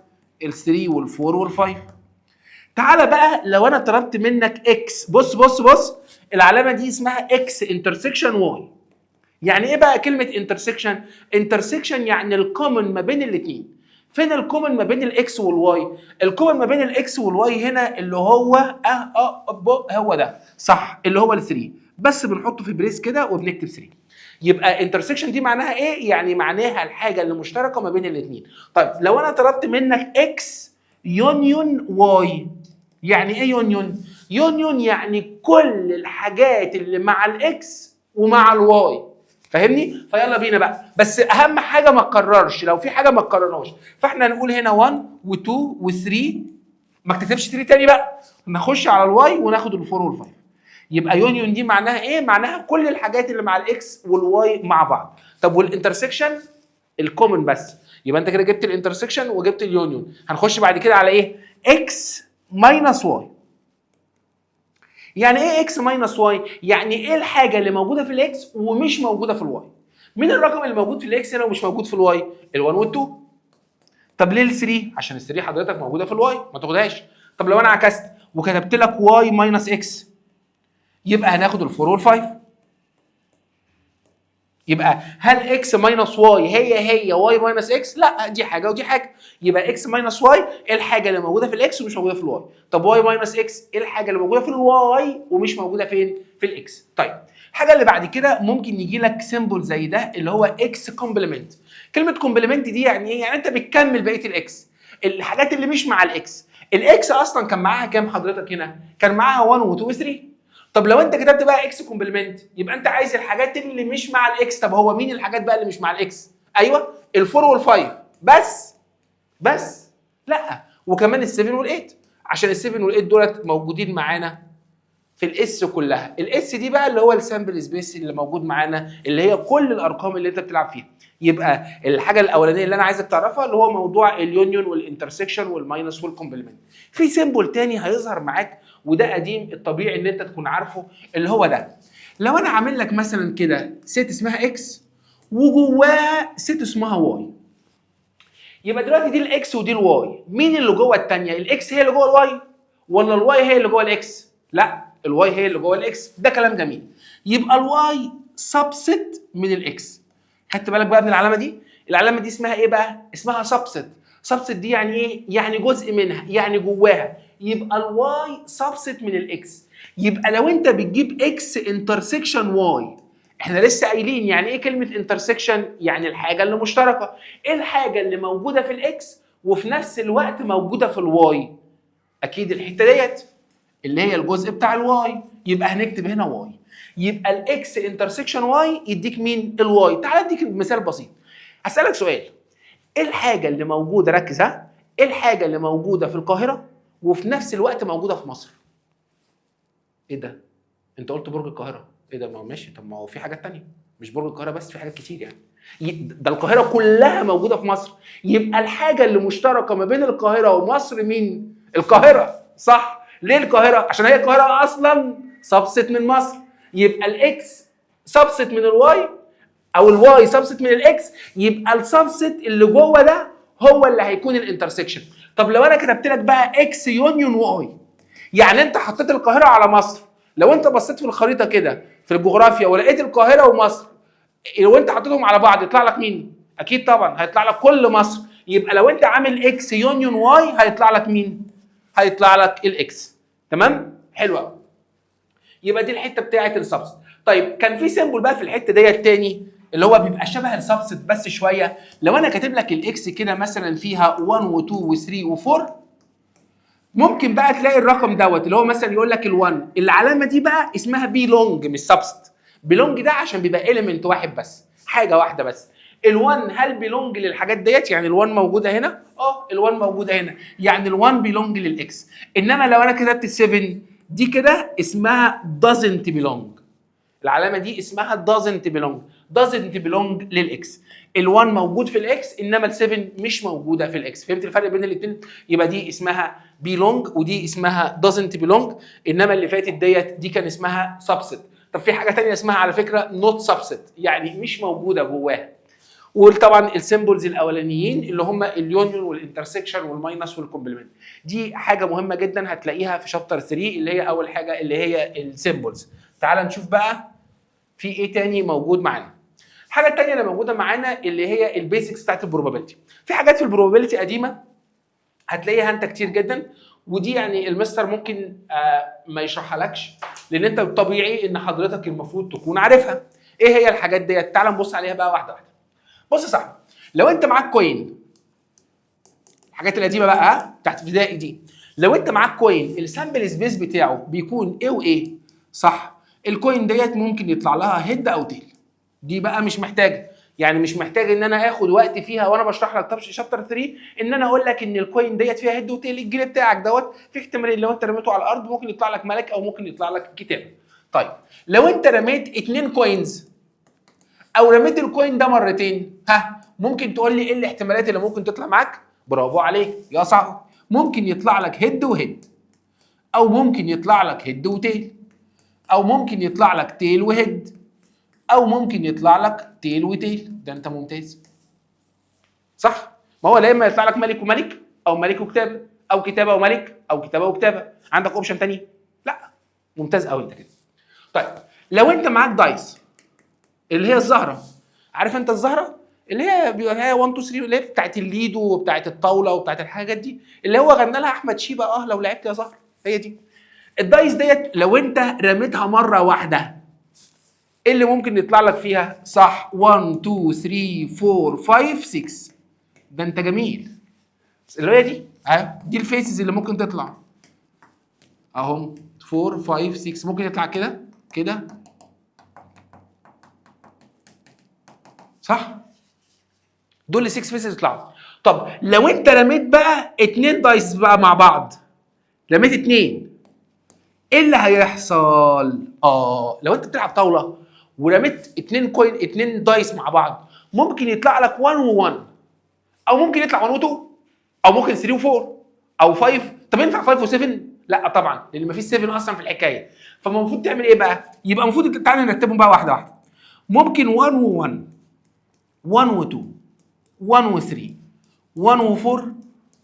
ال3 وال4 وال5. تعالى بقى لو انا طلبت منك اكس، بص بص بص، العلامه دي اسمها اكس انترسكشن واي. يعني ايه بقى كلمه انترسكشن؟ انترسكشن يعني الكومن ما بين الاثنين. فين الكومن ما بين الاكس والواي؟ الكومن ما بين الاكس والواي هنا اللي هو هو ده، صح، اللي هو ال3، بس بنحطه في بريس كده وبنكتب 3. يبقى انترسكشن دي معناها ايه؟ يعني معناها الحاجه اللي مشتركه ما بين الاثنين. طيب لو انا طلبت منك اكس يونيون واي، يعني ايه يونيون؟ يونيون يعني كل الحاجات اللي مع الاكس ومع الواي، فاهمني؟ فيلا بينا بقى، بس اهم حاجه ما تكررش، لو في حاجه ما تكررناش. فاحنا هنقول هنا 1 و2 و3، ما تكتبش 3 تاني بقى، نخش على الواي وناخد ال4 وال5. يبقى يونيون دي معناها ايه؟ معناها كل الحاجات اللي مع الاكس والواي مع بعض. طب والانترسكشن الكومن بس. يبقى انت كده جبت الانترسكشن وجبت اليونيون. هنخش بعد كده على ايه؟ اكس ماينس واي. يعني ايه اكس ماينس واي؟ يعني ايه الحاجه اللي موجوده في الاكس ومش موجوده في الواي؟ مين الرقم اللي موجود في الاكس هنا ومش موجود في الواي؟ ال1 وال2. طب ليه ال3؟ عشان ال3 حضرتك موجوده في الواي، ما تاخدهاش. طب لو انا عكست وكتبت لك واي ماينس اكس، يبقى هناخد ال4 وال5. يبقى هل اكس ماينس واي هي واي ماينس اكس؟ لا، دي حاجه ودي حاجه. يبقى اكس ماينس واي الحاجه اللي موجوده في الاكس ومش موجوده في الواي. طب واي ماينس اكس الحاجه اللي موجوده في الواي ومش موجوده فين؟ في الاكس. طيب الحاجه اللي بعد كده ممكن يجي لك سيمبل زي ده اللي هو اكس كومبلمنت. كلمه كومبلمنت دي يعني ايه؟ يعني انت بتكمل بقيه الاكس، الحاجات اللي مش مع الاكس. الاكس اصلا كان معاها كام حضرتك هنا؟ كان معاها 1 و2 و3. طب لو انت كتبت بقى اكس كومبلمنت يبقى انت عايز الحاجات اللي مش مع الاكس. طب هو مين الحاجات بقى اللي مش مع الاكس؟ ايوه ال4 وال5 بس لا، وكمان ال7 وال8، عشان ال7 وال8 دولت موجودين معانا في الاس كلها. الاس دي بقى اللي هو السامبل سبيس اللي موجود معانا، اللي هي كل الارقام اللي انت بتلعب فيها. يبقى الحاجه الاولانيه اللي انا عايزك تعرفها اللي هو موضوع اليونيون والانترسكشن والماينس والكومبلمنت. في سيمبل تاني هيظهر معاك وده قديم، الطبيعي ان انت تكون عارفه، اللي هو ده. لو انا عامل لك مثلا كده ست اسمها اكس وجواها ست اسمها واي، يبقى دلوقتي دي الاكس ودي الواي، مين اللي جوه الثانيه؟ الاكس هي اللي جوه الواي ولا الواي هي اللي جوه الاكس؟ لا، الواي هي اللي جوه الاكس. ده كلام جميل. يبقى الواي سبست من الاكس. خدت بالك بقى من العلامه دي؟ العلامه دي اسمها ايه بقى؟ اسمها سبست. سبست دي يعني ايه؟ يعني جزء منها، يعني جواها. يبقى الواي سبست من الاكس. يبقى لو انت بتجيب اكس انترسكشن واي احنا لسه قايلين يعني ايه كلمه انترسكشن؟ يعني الحاجه اللي مشتركه. ايه الحاجه اللي موجوده في الاكس وفي نفس الوقت موجوده في الواي؟ اكيد الحته ديت اللي هي الجزء بتاع الواي، يبقى هنكتب هنا واي. يبقى الاكس انترسكشن واي يديك مين؟ الواي. تعال اديك مثال بسيط. هسالك سؤال، ايه الحاجه اللي موجوده، ركز ها، ايه الحاجه اللي موجوده في القاهره وفي نفس الوقت موجوده في مصر؟ ايه ده؟ انت قلت برج القاهره. ايه ده؟ ما هو ماشي، طب ما هو في حاجات تانية مش برج القاهره بس، في حاجات كتير يعني. ده القاهره كلها موجوده في مصر. يبقى الحاجه اللي مشتركه ما بين القاهره ومصر مين؟ القاهره، صح؟ ليه القاهره؟ عشان هي القاهره اصلا سبست من مصر. يبقى الاكس سبست من الواي او الواي سبست من الاكس، يبقى السبست اللي جوه ده هو اللي هيكون الانترسكشن. طب لو انا كتبت لك بقى اكس يونيون واي، يعني انت حطيت القاهره على مصر، لو انت بصيت في الخريطه كده في الجغرافيا ولقيت القاهره ومصر، لو انت حطيتهم على بعض يطلع لك مين؟ اكيد طبعا هيطلع لك كل مصر. يبقى لو انت عامل اكس يونيون واي هيطلع لك مين؟ هيطلع لك الاكس. تمام؟ حلو قوي. يبقى دي الحته بتاعه السبست. طيب كان في سيمبل بقى في الحته ديت تاني اللي هو بيبقى شبه السبست بس شويه. لو انا كاتب لك الاكس كده مثلا فيها 1 و2 و3 و4، ممكن بقى تلاقي الرقم دوت اللي هو مثلا يقول لك ال1، العلامه دي بقى اسمها بيلونج مش سبست. بيلونج ده عشان بيبقى اليمنت واحد بس، حاجه واحده بس. ال1 هل بيلونج للحاجات ديت؟ يعني ال1 موجوده هنا؟ ال1 موجوده هنا، يعني ال1 بيلونج للاكس. انما لو انا كتبت 7 دي كده اسمها doesn't belong. العلامه دي اسمها doesn't belong للاكس. ال1 موجود في الاكس انما ال7 مش موجوده في الاكس. فهمت الفرق بين الاثنين؟ يبقى دي اسمها belong ودي اسمها doesn't belong، انما اللي فاتت دي كان اسمها subset. طب في حاجه ثانيه اسمها على فكره not subset، يعني مش موجوده جواها. وطبعا السيمبلز الاولانيين اللي هم اليونيون والانترسكشن والماينس والكومبلمنت، دي حاجه مهمه جدا هتلاقيها في شابتر 3 اللي هي اول حاجه اللي هي السيمبلز. تعال نشوف بقى في ايه تاني موجود معانا. الحاجه الثانيه اللي موجوده معانا اللي هي البيسكس بتاعت البروبابيلتي. في حاجات في البروبابيلتي قديمه هتلاقيها انت كتير جدا، ودي يعني المستر ممكن ما يشرحها لكش لان انت طبيعي ان حضرتك المفروض تكون عارفها. ايه هي الحاجات ديت؟ تعال نبص عليها بقى واحده واحده. بص يا صاحبي، لو انت معاك كوين، الحاجات القديمه بقى بتاعت ابتدائي دي، لو انت معاك كوين السامبل سبيس بتاعه بيكون ايه وايه؟ صح، الكوين ديت ممكن يطلع لها هيد او تيل. دي بقى مش محتاجه، يعني مش محتاج ان انا اخد وقت فيها وانا بشرح لك شابتر 3 ان انا اقول لك ان الكوين ديت فيها هيد وتيل. الجيل بتاعك دوت في احتمال لو انت رميته على الارض ممكن يطلع لك ملك او ممكن يطلع لك كتاب. طيب لو انت رميت 2 كوينز او رميت الكوين ده مرتين، ممكن تقول لي ايه الاحتمالات اللي ممكن تطلع معاك؟ برافو عليك يا صاحبي، ممكن يطلع لك هيد وهيد، او ممكن يطلع لك هيد وتيل، او ممكن يطلع لك تيل وهيد، او ممكن يطلع لك تيل وتيل. ده انت ممتاز، صح؟ ما هو لا اما يطلع لك ملك وملك او ملك وكتابه او كتابه وملك او كتابه وكتابه. عندك اوبشن تاني؟ لا. ممتاز قوي انت كده. طيب لو انت معاك دايس اللي هي الزهره، عارف انت الزهره اللي هي بيبقى فيها 1 2 3 اللي هي بتاعت الليدو وبتاعت الطاوله وبتاعت الحاجات دي اللي هو غنى لها احمد شيبه لو لعبت يا زهره، هي دي. الدايس ديت لو انت رميتها مره واحده ايه اللي ممكن يطلع لك فيها؟ صح، 1 2 3 4 5 6. ده انت جميل. اللي هي دي دي الفيسز اللي ممكن تطلع اهم 4 5 6. ممكن يطلع كده كده، صح؟ دول ال 6 فيسز يطلعوا. طب لو انت رميت بقى 2 دايس بقى مع بعض، رميت 2، ايه اللي هيحصل؟ لو انت بتلعب طاوله ورميت 2 كوين 2 دايس مع بعض ممكن يطلع لك 1 و1، او ممكن يطلع 1 و2، او ممكن 3 و4 او 5. طب ينفع 5 و7؟ لا طبعا، لان مفيش 7 اصلا في الحكايه. فالمفروض تعمل ايه بقى؟ يبقى المفروض تعالى نرتبهم بقى واحده واحده. ممكن 1 و1، 1 و2، 1 و3، 1 و4،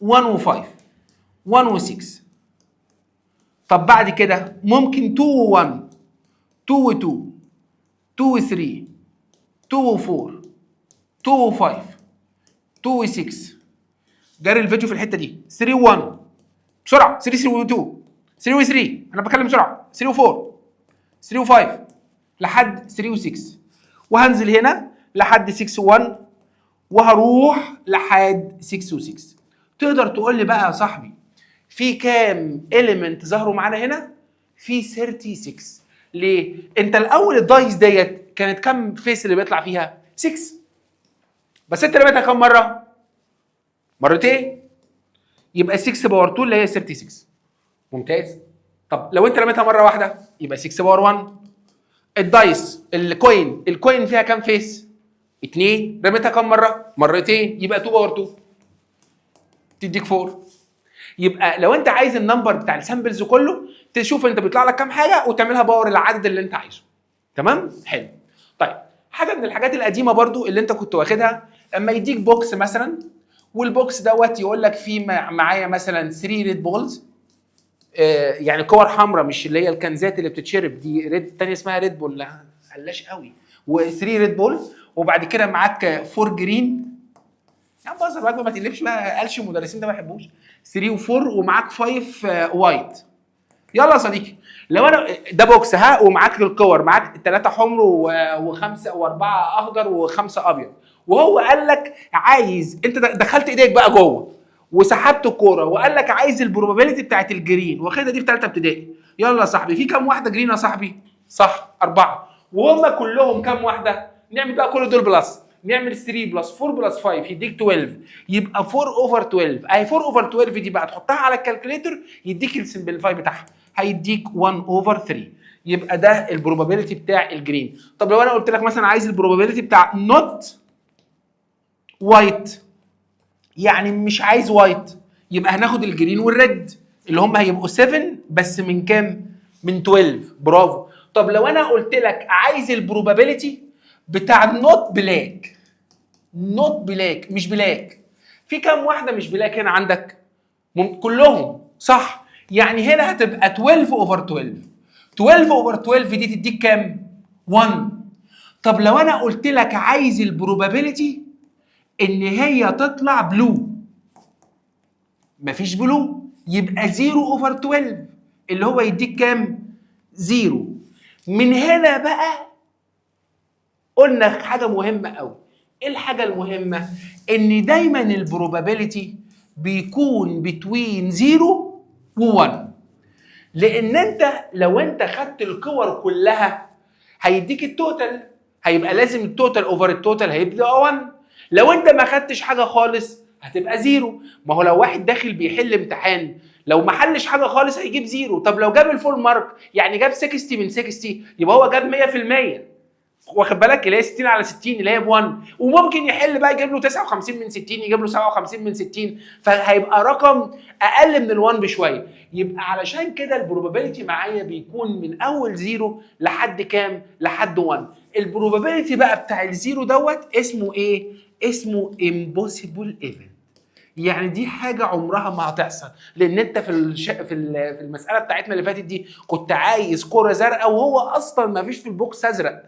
1 و5، 1 و6. طب بعد كده ممكن 2 و1، 2 و2، 2 و3، 2 و4، 2 و5، 2 و6. جري الفيديو في الحته دي. 3 و1 بسرعه، 3 و2، 3 و3 انا بتكلم بسرعه، 3 و4، 3 و5 لحد 3 و6. وهنزل هنا لحد 6 1 وهروح لحد 6 و6. تقدر تقول لي بقى يا صاحبي في كام اليمنت ظهروا معانا هنا؟ في 36. ليه؟ انت الاول الدايس ديت كانت كام فيس اللي بيطلع فيها؟ 6. بس انت رميتها كام مره؟ مرتين. يبقى 6 باور 2 اللي هي 36. ممتاز. طب لو انت رميتها مره واحده يبقى 6 باور 1. الدايس الكوين فيها كام فيس؟ 2. رميتها كام مره؟ مرتين. يبقى 2 باور 2 تديك 4. يبقى لو انت عايز النمبر بتاع السامبلز كله تشوف انت بيطلع لك كام حاجه وتعملها باور العدد اللي انت عايزه. تمام؟ حلو. طيب حاجه من الحاجات القديمه برضو اللي انت كنت واخدها، اما يديك بوكس مثلا والبوكس دوت يقول لك فيه معايا مثلا 3 ريد بولز، يعني كور حمراء، مش اللي هي الكنزات اللي بتتشرب دي، ريد تانية اسمها ريد بول، لا قلاش قوي، و3 ريد بول، وبعد كده معاك 4 جرين. يا عم بهزر بقى، ما تقلبش بقى، قالش المدرسين ده ما بحبوش. 3 و4 ومعاك 5 وايت. يلا يا صديقي، لو انا ده بوكس ها ومعاك الكور، معاك 3 حمر و5 و4 اخضر و5 ابيض، وهو قال لك عايز، انت دخلت ايديك بقى جوه وسحبت الكوره وقال لك عايز البروبابيلتي بتاعت الجرين، واخدها دي في ثالثه ابتدائي. يلا يا صاحبي، في كام واحده جرين يا صاحبي؟ صح 4. وهم كلهم كام واحده؟ نعمل بقى كل دول بلس، نعمل 3 بلس 4 بلس 5 يديك 12، يبقى 4 اوفر 12. اهي 4 اوفر 12 دي بقى تحطها على الكالكوليتر يديك السمبليفاي بتاعها، هيديك 1 اوفر 3. يبقى ده البروبابيلتي بتاع الجرين. طب لو انا قلت لك مثلا عايز البروبابيلتي بتاع نوت وايت، يعني مش عايز وايت، يبقى هناخد الجرين والريد اللي هم هيبقوا 7 بس من كام؟ من 12. برافو. طب لو انا قلت لك عايز البروبابيلتي بتاع نوت بلاك، نوت بلاك مش بلاك، في كام واحده مش بلاك هنا عندك؟ كلهم صح، يعني هنا هتبقى 12 اوفر 12. 12 اوفر 12 دي تديك كام؟ 1. طب لو انا قلت لك عايز البروبابيلتي ان هي تطلع بلو، مفيش بلو، يبقى 0 اوفر 12 اللي هو يديك كام؟ 0. من هنا بقى قلنا حاجه مهمه قوي. ايه الحاجه المهمه؟ ان دايما البروبابيلتي بيكون بتوين 0 و1، لان انت لو انت خدت الكور كلها هيديك التوتال، هيبقى لازم التوتال اوفر التوتال هيبقى 1. لو انت ما خدتش حاجه خالص هتبقى 0. ما هو لو واحد داخل بيحل امتحان لو ما حلش حاجه خالص هيجيب 0. طب لو جاب الفول مارك يعني جاب 60 من 60 يبقى هو جاب 100%، واخد بالك؟ اللي هي 60 على 60 اللي هي ب1. وممكن يحل بقى يجيب له 59 من 60، يجيب له 57 من 60، فهيبقى رقم اقل من ال1 بشويه. يبقى علشان كده البروبابيلتي معايا بيكون من اول 0 لحد كام؟ لحد 1. البروبابيلتي بقى بتاع الزيرو دوت اسمه ايه؟ اسمه امبوسيبل ايفنت. يعني دي حاجه عمرها ما هتحصل، لان انت في المساله بتاعتنا اللي فاتت دي كنت عايز كره زرقاء وهو اصلا ما فيش في البوكس ازرق.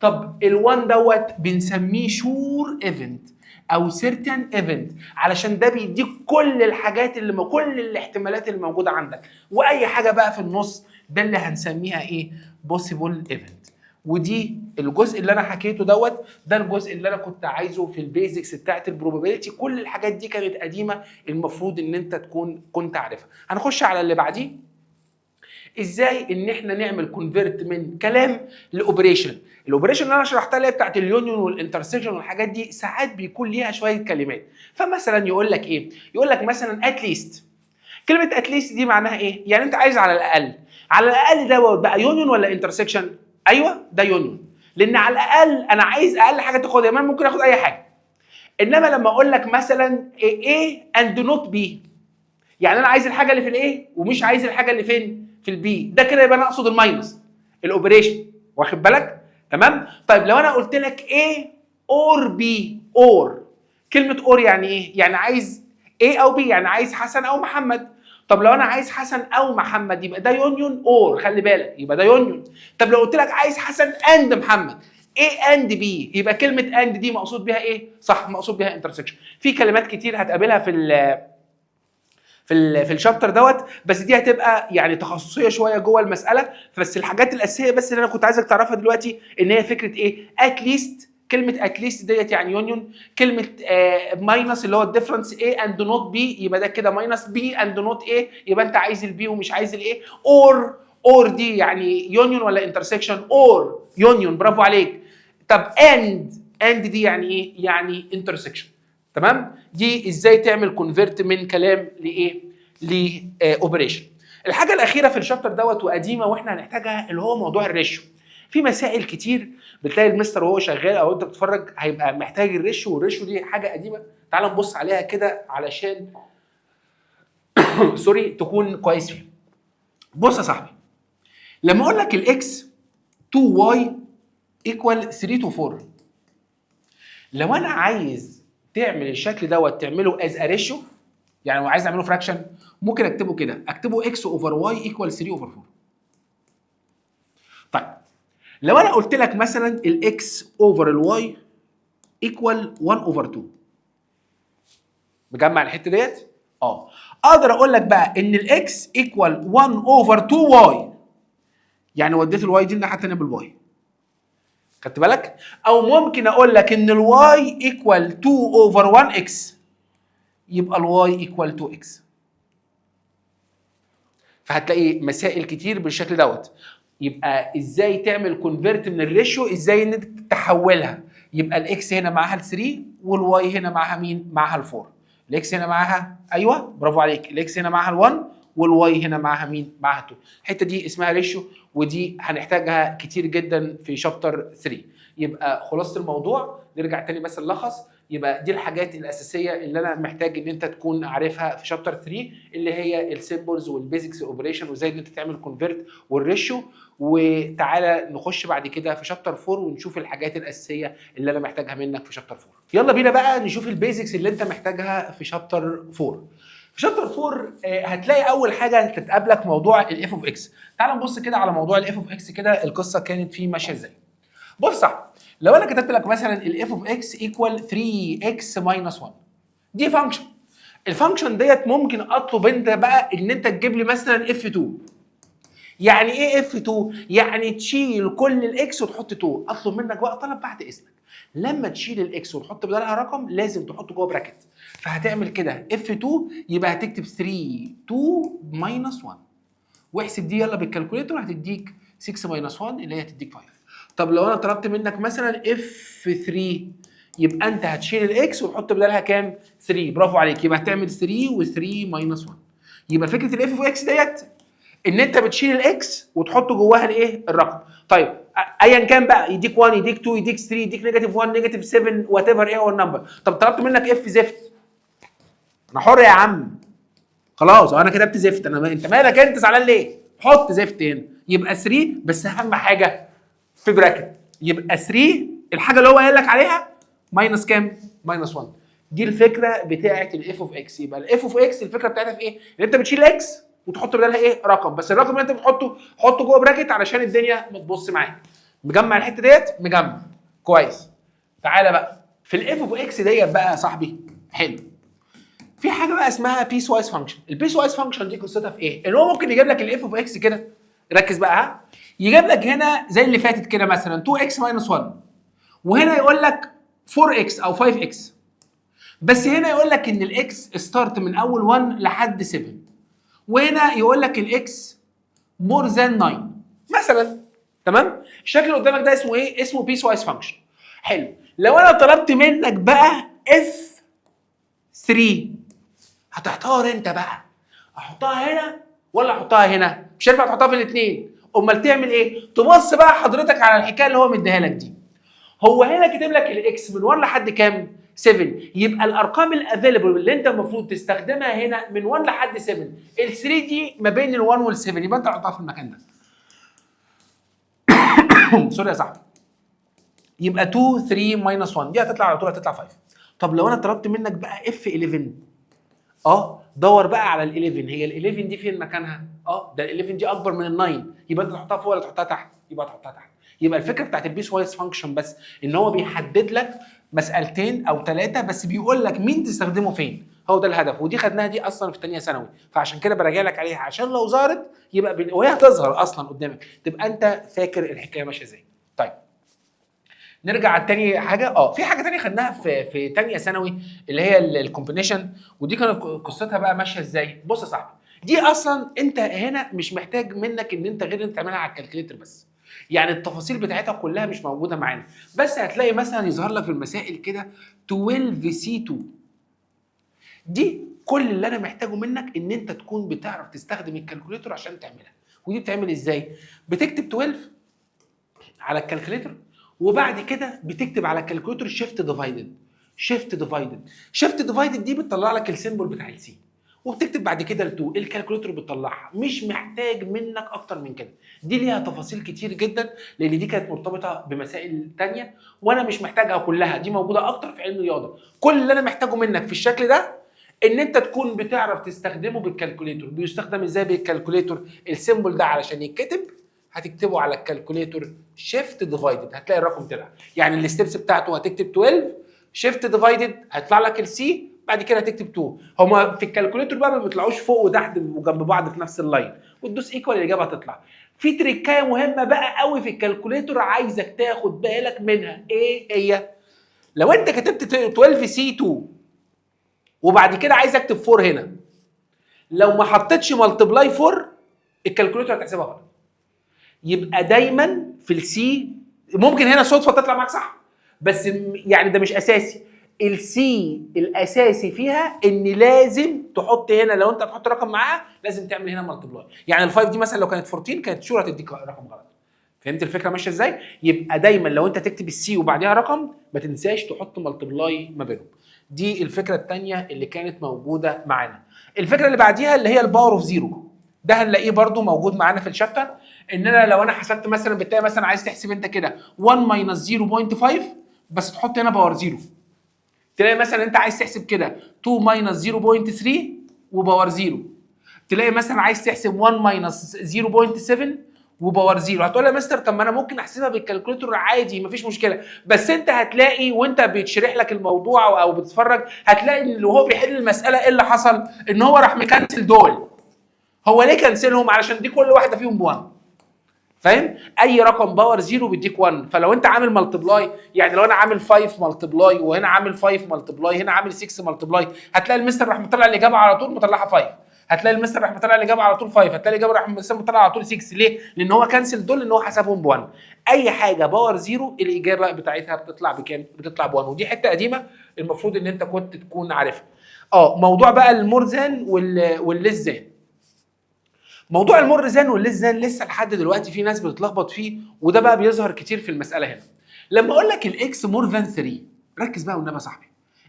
طب ال1 دوت بنسميه شور ايفنت او سيرتن ايفنت، علشان ده بيديك كل الحاجات اللي كل الاحتمالات اللي موجوده عندك، واي حاجه بقى في النص ده اللي هنسميها ايه؟ بوسيبل ايفنت. ودي الجزء اللي انا حكيته دوت، ده الجزء اللي انا كنت عايزه في البيزكس بتاعت البروبابيلتي. كل الحاجات دي كانت قديمه، المفروض ان انت كنت عارفها. هنخش على اللي بعديه، ازاي ان احنا نعمل كونفيرت من كلام لاوبريشن. الاوبريشن اللي انا شرحتها اللي هي بتاعت اليونيون والانترسكشن والحاجات دي ساعات بيكون ليها شويه كلمات. فمثلا يقول لك ايه؟ يقول لك مثلا اتليست. كلمه اتليست دي معناها ايه؟ يعني انت عايز على الاقل. على الاقل دوت بقى يونيون ولا انترسكشن؟ ايوه ده يونيون، لان على الاقل انا عايز اقل حاجه تاخدها، يعني ممكن اخد اي حاجه. انما لما اقول لك مثلا A and not B، يعني انا عايز الحاجه اللي في الايه ومش عايز الحاجه اللي فين؟ في البي، ده كده يبقى انا اقصد الماينس الاوبريشن، واخد بالك؟ تمام؟ طيب لو انا قلت لك A or B or، كلمه or يعني ايه؟ يعني عايز A او B، يعني عايز حسن او محمد. طب لو انا عايز حسن او محمد يبقى ده يونيون اور، خلي بالك يبقى ده يونيون. طب لو قلت لك عايز حسن اند محمد A and B، يبقى كلمه and دي مقصود بيها ايه؟ صح، مقصود بيها انترسكشن. في كلمات كتير هتقابلها في في الشابتر دوت، بس دي هتبقى يعني تخصصيه شويه جوه المساله. بس الحاجات الاساسيه بس اللي انا كنت عايزك تعرفها دلوقتي ان هي فكره ايه؟ اتليست. كلمه اتليست ديت يعني يونيون. كلمه ماينس اللي هو الديفرنس A اند نوت B، يبقى ده كده ماينس B اند نوت A، يبقى انت عايز البي ومش عايز الايه. اور دي يعني يونيون ولا انترسكشن؟ اور يونيون، برافو عليك. طب اند دي يعني ايه؟ يعني انترسكشن. تمام؟ دي ازاي تعمل كونفرت من كلام لايه؟ لاوبريشن. الحاجه الاخيره في الشابتر دوت وقديمه واحنا هنحتاجها اللي هو موضوع الريشيو. في مسائل كتير بتلاقي المستر وهو شغال او انت بتتفرج هيبقى محتاج الريشيو، والريشيو دي حاجه قديمه. تعال نبص عليها كده علشان سوري تكون كويس فيها. بص يا صاحبي، لما اقول لك الاكس 2y ايكوال 3 to 4، لو انا عايز تعمل الشكل دوت تعمله از ا ريشيو، يعني لو عايز اعمله فراكشن ممكن اكتبه كده، اكتبه x over y equal 3 over 4. طيب لو انا قلت لك مثلا الاكس اوفر الواي ايكوال 1 over 2، مجمع الحته ديت؟ اقدر اقول لك بقى ان الاكس ايكوال 1 over 2y، يعني وديت الواي دي الناحيه الثانيه بالواي، خدت بالك؟ او ممكن اقول لك ان الواي ايكوال 2 over 1x، يبقى الواي ايكوال 2x. فهتلاقي مسائل كتير بالشكل دوت. يبقى ازاي تعمل كونفرت من الريشيو؟ ازاي ان انت تحولها؟ يبقى الاكس هنا معاها ال 3 والواي هنا معاها مين؟ معاها ال 4. الاكس هنا معاها، ايوه برافو عليك، الاكس هنا معاها ال 1 والواي هنا معاها مين؟ معاها 2. الحته دي اسمها ريشيو، ودي هنحتاجها كتير جدا في شابتر 3. يبقى خلاصه الموضوع نرجع تاني بس نلخص. يبقى دي الحاجات الاساسيه اللي انا محتاج ان انت تكون عارفها في شابتر 3، اللي هي السيمبلز والبيزكس اوبريشن وازاي ان انت تعمل كونفرت والريشيو. وتعالى نخش بعد كده في شابتر 4 ونشوف الحاجات الاساسيه اللي انا محتاجها منك في شابتر 4. يلا بينا بقى نشوف البيزكس اللي انت محتاجها في شابتر 4. في شابتر 4 هتلاقي اول حاجه تتقابلك موضوع الاف اوف اكس. تعال نبص كده على موضوع الاف اوف اكس كده، القصه كانت فيه ماشيه ازاي. بص صح، لو انا كتبت لك مثلا الاف اوف اكس ايكوال 3x ماينس 1، دي فانكشن. الفانكشن ديت ممكن اطلب انت بقى ان انت تجيب لي مثلا اف 2. يعني ايه اف 2؟ يعني تشيل كل الاكس وتحط 2. اطلب منك بقى طلب بعد اذنك، لما تشيل الاكس وتحط بدلها رقم لازم تحط جوه براكت. فهتعمل كده اف 2 يبقى هتكتب 3 2 ماينس 1، واحسب دي يلا بالكالكوليتر هتديك 6 ماينس 1 اللي هي هتديك 5. طب لو انا طلبت منك مثلا اف 3، يبقى انت هتشيل الاكس وتحط بدلها كام؟ 3. برافو عليك، يبقى هتعمل 3 و3 ماينس 1. يبقى فكره الاف اوف اكس ديت ان انت بتشيل الاكس وتحط جواها الايه؟ الرقم. طيب ايا كان بقى، يديك 1 يديك 2 يديك 3 يديك نيجاتيف 1 نيجاتيف 7 وات ايفر ايه هو النمبر. طب طلبت منك اف زفت، انا حر يا عم، خلاص انا كتبت زفت، انت مالك انت زعلان ليه؟ حط زفت هنا، يبقى 3 بس اهم حاجه في براكت، يبقى 3 الحاجه اللي هو قال لك عليها ماينس كام؟ ماينس 1. دي الفكره بتاعه الاف اوف اكس. يبقى الاف اوف اكس الفكره بتاعتها في ايه؟ ان انت بتشيل اكس وتحط بدلها ايه؟ رقم، بس الرقم اللي انت بتحطه حطه جوه براكت علشان الدنيا ما تبص معاك. مجمع الحته ديت؟ مجمع كويس. تعالى بقى في الاف اوف اكس ديت بقى يا صاحبي، حلو، في حاجه بقى اسمها بيس وايز فانكشن. البيس وايز فانكشن دي قصتها في ايه؟ ان هو ممكن يجيب لك الاف اوف اكس كده، ركز بقى ها، يجيب لك هنا زي اللي فاتت كده مثلا 2x ماينس 1، وهنا يقول لك 4x او 5x، بس هنا يقول لك ان الاكس ستارت من اول 1 لحد 7، وهنا يقول لك الاكس مور ذان 9 مثلا. تمام؟ الشكل اللي قدامك ده اسمه ايه؟ اسمه بيس وايز فانكشن. حلو، لو انا طلبت منك بقى اف 3، هتحتار انت بقى، احطها هنا ولا احطها هنا؟ مش هينفع تحطها في الاثنين، امال تعمل ايه؟ تبص بقى حضرتك على الحكايه اللي هو مديها لك دي. هو هنا كاتب لك الاكس من 1 لحد كام؟ 7، يبقى الارقام الافيلبل اللي انت المفروض تستخدمها هنا من 1 لحد 7، ال 3 دي ما بين ال 1 وال 7، يبقى انت هتحطها في المكان ده. سوري يا صاحبي. يبقى 2 3 ماينس 1 دي هتطلع على طول، هتطلع 5. طب لو انا طلبت منك بقى اف 11، دور بقى على ال 11، هي ال 11 دي فين مكانها؟ ده ال 11 دي اكبر من ال 9، يبقى انت تحطها فوق ولا تحطها تحت؟ يبقى تحطها تحت. يبقى الفكره بتاعت البيس وايز فانكشن بس ان هو بيحدد لك مسالتين او ثلاثه بس بيقول لك مين تستخدمه فين، هو ده الهدف. ودي خدناها دي اصلا في ثانيه ثانوي، فعشان كده براجع لك عليها عشان لو ظهرت يبقى وهي هتظهر اصلا قدامك تبقى انت فاكر الحكايه ماشيه ازاي. طيب نرجع على تاني حاجه. في حاجه تانية خدناها في ثانيه ثانوي اللي هي الكومبينيشن، ودي كانت قصتها بقى ماشيه ازاي. بص يا صاحبي، دي اصلا انت هنا مش محتاج منك ان انت غير انت تعملها على الكالكليتر بس، يعني التفاصيل بتاعتها كلها مش موجوده معانا، بس هتلاقي مثلا يظهر لك في المسائل كده 12 سي 2. دي كل اللي انا محتاجه منك ان انت تكون بتعرف تستخدم الكالكوليتر عشان تعملها. ودي بتعمل ازاي؟ بتكتب 12 على الكالكوليتر، وبعد كده بتكتب على الكالكوليتر شيفت ديفايدد. شيفت ديفايدد دي بتطلع لك السيمبل بتاع السي، وبتكتب بعد كده ال2 الكالكوليتر بتطلعها. مش محتاج منك اكتر من كده. دي ليها تفاصيل كتير جدا لان دي كانت مرتبطه بمسائل تانية وانا مش محتاجها كلها، دي موجوده اكتر في علم الرياضه. كل اللي انا محتاجه منك في الشكل ده ان انت تكون بتعرف تستخدمه بالكالكوليتر. بيستخدم ازاي بالكالكوليتر؟ السيمبل ده علشان يتكتب هتكتبه على الكالكوليتر شيفت ديفايدد، هتلاقي الرقم طلع. يعني الستبس بتاعته هتكتب 12 شيفت ديفايدد، هيطلع لك السي، بعد كده هتكتب 2. هما في الكالكوليتر بقى ما بيطلعوش فوق وتحت وجنب بعض في نفس اللاين، وتدوس ايكوال الاجابه هتطلع. في تريكايه مهمه بقى قوي في الكالكوليتر عايزك تاخد بالك منها. ايه هي؟ لو انت كتبت 12 سي 2 وبعد كده عايز اكتب 4 هنا، لو ما حطيتش ملتبلاي 4 الكالكوليتر هتحسبها غلط. يبقى دايما في السي ممكن هنا صدفه تطلع معاك صح، بس يعني ده مش اساسي. السي الاساسي فيها ان لازم تحط هنا، لو انت هتحط رقم معاها لازم تعمل هنا ملتبلاي. يعني ال5 دي مثلا لو كانت 14 كانت شور هتديك رقم غلط. فهمت الفكره ماشيه ازاي؟ يبقى دايما لو انت تكتب السي وبعدها رقم ما تنساش تحط ملتبلاي ما بينهم. دي الفكره الثانيه اللي كانت موجوده معانا. الفكره اللي بعديها اللي هي الباور اوف زيرو، ده هنلاقيه برده موجود معانا في الشابتر. ان انا لو انا حسبت مثلا بتلاقي مثلا عايز تحسب انت كده 1 ماينس 0.5 بس تحط هنا باور زيرو. تلاقي مثلا انت عايز تحسب كده 2 ماينس 0.3 وباور زيرو. تلاقي مثلا عايز تحسب 1 ماينس 0.7 وباور زيرو. هتقول يا مستر طب ما انا ممكن احسبها بالكالكوليتر عادي مفيش مشكله، بس انت هتلاقي وانت بيتشرح لك الموضوع او بتتفرج هتلاقي ان وهو بيحل المساله ايه اللي حصل؟ ان هو راح مكنسل دول. هو ليه كنسلهم؟ علشان دي كل واحده فيهم ب1. فاهم؟ اي رقم باور زيرو بيديك 1. فلو انت عامل ملتبلاي، يعني لو انا عامل 5 ملتبلاي وهنا عامل 5 ملتبلاي هنا عامل 6 ملتبلاي، هتلاقي المستر راح مطلع الاجابه على طول مطلعها 5. هتلاقي المستر راح مطلع الاجابه على طول 5. هتلاقي الاجابه راح مطلع على طول 6. ليه؟ لان هو كنسل دول، لان هو حسبهم ب1. اي حاجه باور زيرو الاجابه بتاعتها بتطلع بكام؟ بتطلع ب1. ودي حته قديمه المفروض ان انت كنت تكون عارفها. موضوع بقى المور ذان والليس ذان. موضوع المور ذان والليس ذان لسه لحد دلوقتي في ناس بتتلخبط فيه، وده بقى بيظهر كتير في المساله هنا. لما اقول لك الاكس مور ذان 3، ركز بقى والنبي يا صاحبي،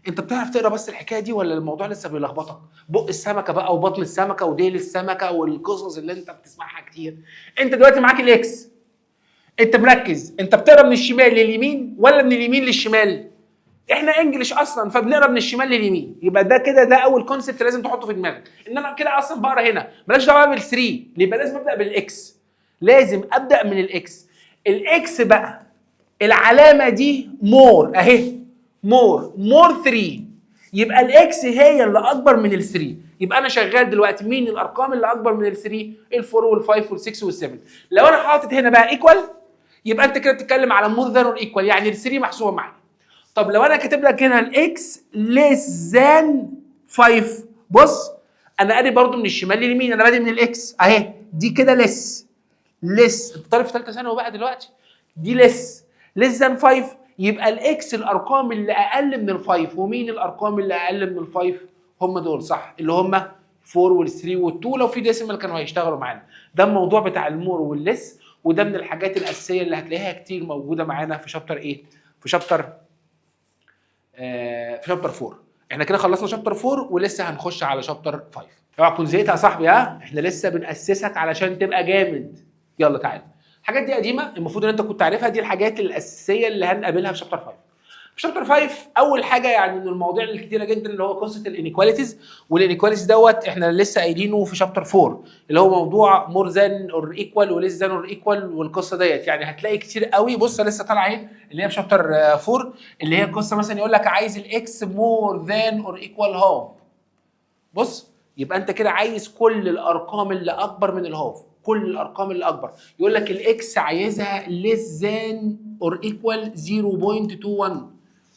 انت بتعرف تقرا بس الحكايه دي ولا الموضوع لسه بيلخبطك؟ بق السمكه بقى وبطن السمكه وديل السمكه والقصص اللي انت بتسمعها كتير. انت دلوقتي معاك الاكس، انت مركز، انت بتقرا من الشمال لليمين ولا من اليمين للشمال؟ احنا انجلش اصلا فبنقرا من الشمال لليمين، يبقى ده كده ده اول كونسبت لازم تحطه في دماغك. ان انا كده اصلا بقرا هنا ماليش دعوه بال3، يبقى لازم ابدا بالاكس. لازم ابدا من الاكس. الاكس بقى العلامه دي مور اهي، مور 3، يبقى الاكس هي اللي اكبر من ال3. يبقى انا شغال دلوقتي مين الارقام اللي اكبر من ال3؟ ال4 وال5 وال6 وال7. لو انا حاطط هنا بقى ايكوال يبقى انت كده بتتكلم على مور ذان ايكوال، يعني ال3 محسوبه معايا. طب لو انا كاتب لك هنا الاكس ليس ذان 5، بص انا قاري برضو من الشمال لليمين، انا بادئ من الاكس اهي، دي كده ليس انت طالب في ثالثه ثانوي بقى دلوقتي، دي ليس ذان 5. يبقى الاكس الارقام اللي اقل من ال5. ومين الارقام اللي اقل من ال5؟ هم دول صح، اللي هم 4 وال3 وال2. لو في ديسيمال كانوا هيشتغلوا معانا. ده الموضوع بتاع المور والليس، وده من الحاجات الاساسيه اللي هتلاقيها كتير موجوده معانا في شابتر ايه؟ في شابتر 4. احنا كده خلصنا شابتر 4 ولسه هنخش على شابتر 5. اوعى تكون زهقت يا صاحبي، احنا لسه بنأسسك علشان تبقى جامد. يلا تعالى. الحاجات دي قديمه المفروض ان انت كنت عارفها، دي الحاجات الاساسيه اللي هنقابلها في شابتر 5. في شابتر 5 اول حاجه يعني من المواضيع الكتيره جدا اللي هو قصه الانيكواليتيز، والانيكواليتيز دوت احنا لسه قايلينه في شابتر 4 اللي هو موضوع مور ذان اور ايكوال وليس ذان اور ايكوال والقصه ديت. يعني هتلاقي كتير قوي، بص لسه طالعه اهي اللي هي في شابتر 4 اللي هي قصه مثلا يقول لك عايز الاكس مور ذان اور ايكوال هاف. بص يبقى انت كده عايز كل الارقام اللي اكبر من الهاف، كل الارقام اللي اكبر. يقول لك الاكس عايزها less than or equal 0.21.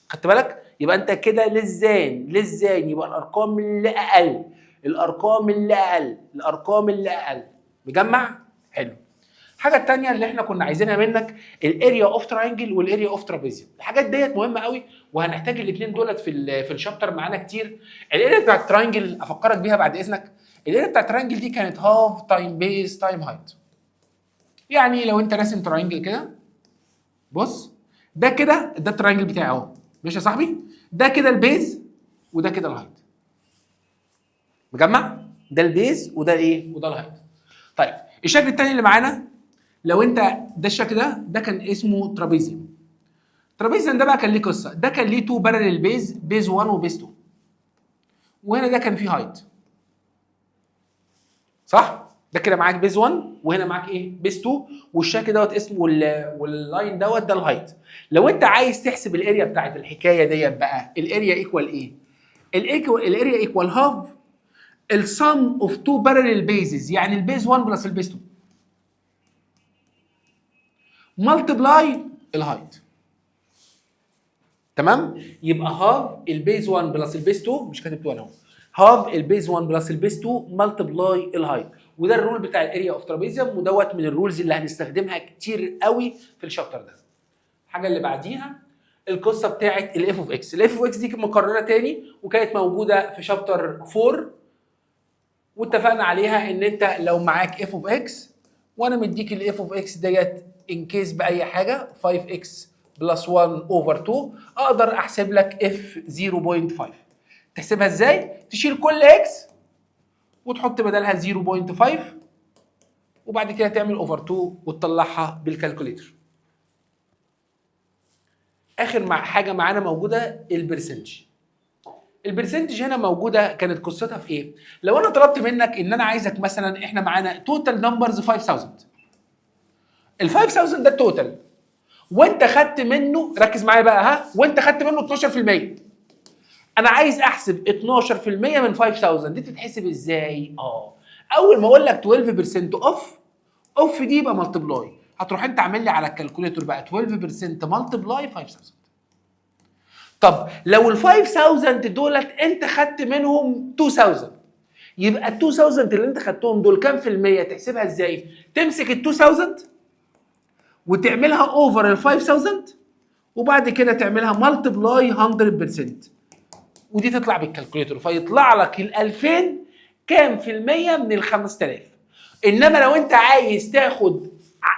خدت بالك؟ يبقى انت كده less than يبقى الارقام اللي اقل، الارقام اللي اقل، الارقام اللي اقل. مجمع؟ حلو. الحاجه الثانيه اللي احنا كنا عايزينها منك الاريا اوف تراينجل والاريا اوف ترابيزيوم. الحاجات ديت مهمه قوي وهنحتاج الاثنين دولت في الشابتر معانا كتير. الاريا بتاعت التراينجل افكرك بيها بعد اذنك. الاريا بتاعت التراينجل دي كانت هاف تايم بيز تايم هايت. يعني لو انت راسم تراينجل كده، بص ده كده ده التراينجل بتاعي اهو، ماشي يا صاحبي؟ ده كده البيز وده كده الهايت. مجمع؟ ده البيز وده الايه؟ وده الهايت. طيب الشكل الثاني اللي معانا، لو انت ده الشكل ده كان اسمه ترابيزيوم. ترابيزيوم ده بقى كان ليه قصه، ده كان ليه 2 بارلل بيز، بيز 1 وبيز 2. وهنا ده كان فيه هايت. صح؟ ده كده معاك بيز 1 وهنا معاك ايه؟ بيز 2، والشكل دوت اسمه واللاين دوت ده الهايت. لو انت عايز تحسب الاريا بتاعت الحكايه ديت بقى، الاريا ايكوال ايه؟ الاريا ايكوال هاف السم اوف 2 بارلل بيزز، يعني البيز 1 بلس البيز 2 ملتبلاي الهايت. تمام؟ يبقى هاف البيز 1 بلس البيز 2، مش كاتب 2 اهو، هاف البيز 1 بلس البيز 2 ملتبلاي الهايت. وده الرول بتاع الاريا اوف ترابيزيوم، ودوت من الرولز اللي هنستخدمها كتير قوي في الشابتر ده. الحاجه اللي بعديها القصه بتاعت الاف اوف اكس. الاف اوف اكس دي مكرره تاني وكانت موجوده في شابتر 4، واتفقنا عليها ان انت لو معاك اف اوف اكس وانا مديك الاف اوف اكس ديت ان كيس باي حاجه 5x بلس 1 اوفر 2، اقدر احسب لك اف 0.5. تحسبها ازاي؟ تشيل كل اكس وتحط بدلها 0.5 وبعد كده تعمل اوفر 2 وتطلعها بالكالكوليتر. اخر حاجه معانا موجوده البرسنتج. البرسنتج هنا موجوده كانت قصتها في ايه؟ لو انا طلبت منك ان انا عايزك مثلا، احنا معانا توتال نمبرز 5000، ال 5000 ده التوتال، وانت خدت منه، ركز معايا بقى ها، وانت خدت منه 12%. انا عايز احسب 12% من 5000، دي تتحسب ازاي؟ اول ما اقول لك 12% اوف دي يبقى ملتبلاي، هتروح انت عامل لي على الكالكوليتر بقى 12% ملتبلاي 5000. طب لو ال 5000 دولت انت خدت منهم 2000، يبقى ال 2000 اللي انت خدتهم دول كام في المية؟ تحسبها ازاي؟ تمسك ال 2000 وتعملها اوفر ال 5000 وبعد كده تعملها ملتبلاي 100%، ودي تطلع بالكالكوليتر فيطلع لك ال 2000 كام في المية من ال 5000. انما لو انت عايز تاخد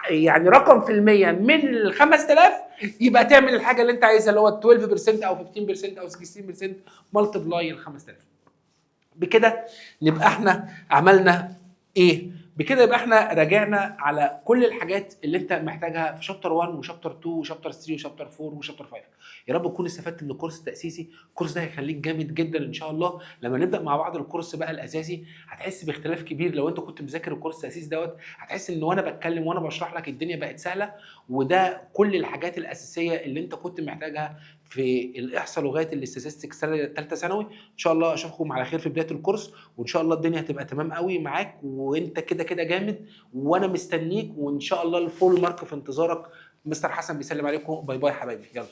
يعني رقم في المية من ال 5000 يبقى تعمل الحاجه اللي انت عايزها اللي هو 12% او 15% او 16% ملتبلاي ال 5000. بكده نبقى احنا عملنا ايه؟ بكده يبقى احنا راجعنا على كل الحاجات اللي انت محتاجها في شابتر 1 وشابتر 2 وشابتر 3 وشابتر 4 وشابتر 5. يا رب تكون استفدت من الكورس التاسيسي. الكورس ده هيخليك جامد جدا ان شاء الله. لما نبدا مع بعض الكورس بقى الاساسي هتحس باختلاف كبير. لو انت كنت مذاكر الكورس التاسيسي دوت هتحس ان وانا بتكلم وانا بشرح لك الدنيا بقت سهله، وده كل الحاجات الاساسيه اللي انت كنت محتاجها في الاحصاء لغات الاستاتستكس ثالثه ثانوي. ان شاء الله اشوفكم على خير في بدايه الكورس، وان شاء الله الدنيا هتبقى تمام قوي معاك، وانت كده كده جامد وانا مستنيك، وان شاء الله الفول مارك في انتظارك. مستر حسن بيسلم عليكم، باي باي حبايبي، يلا.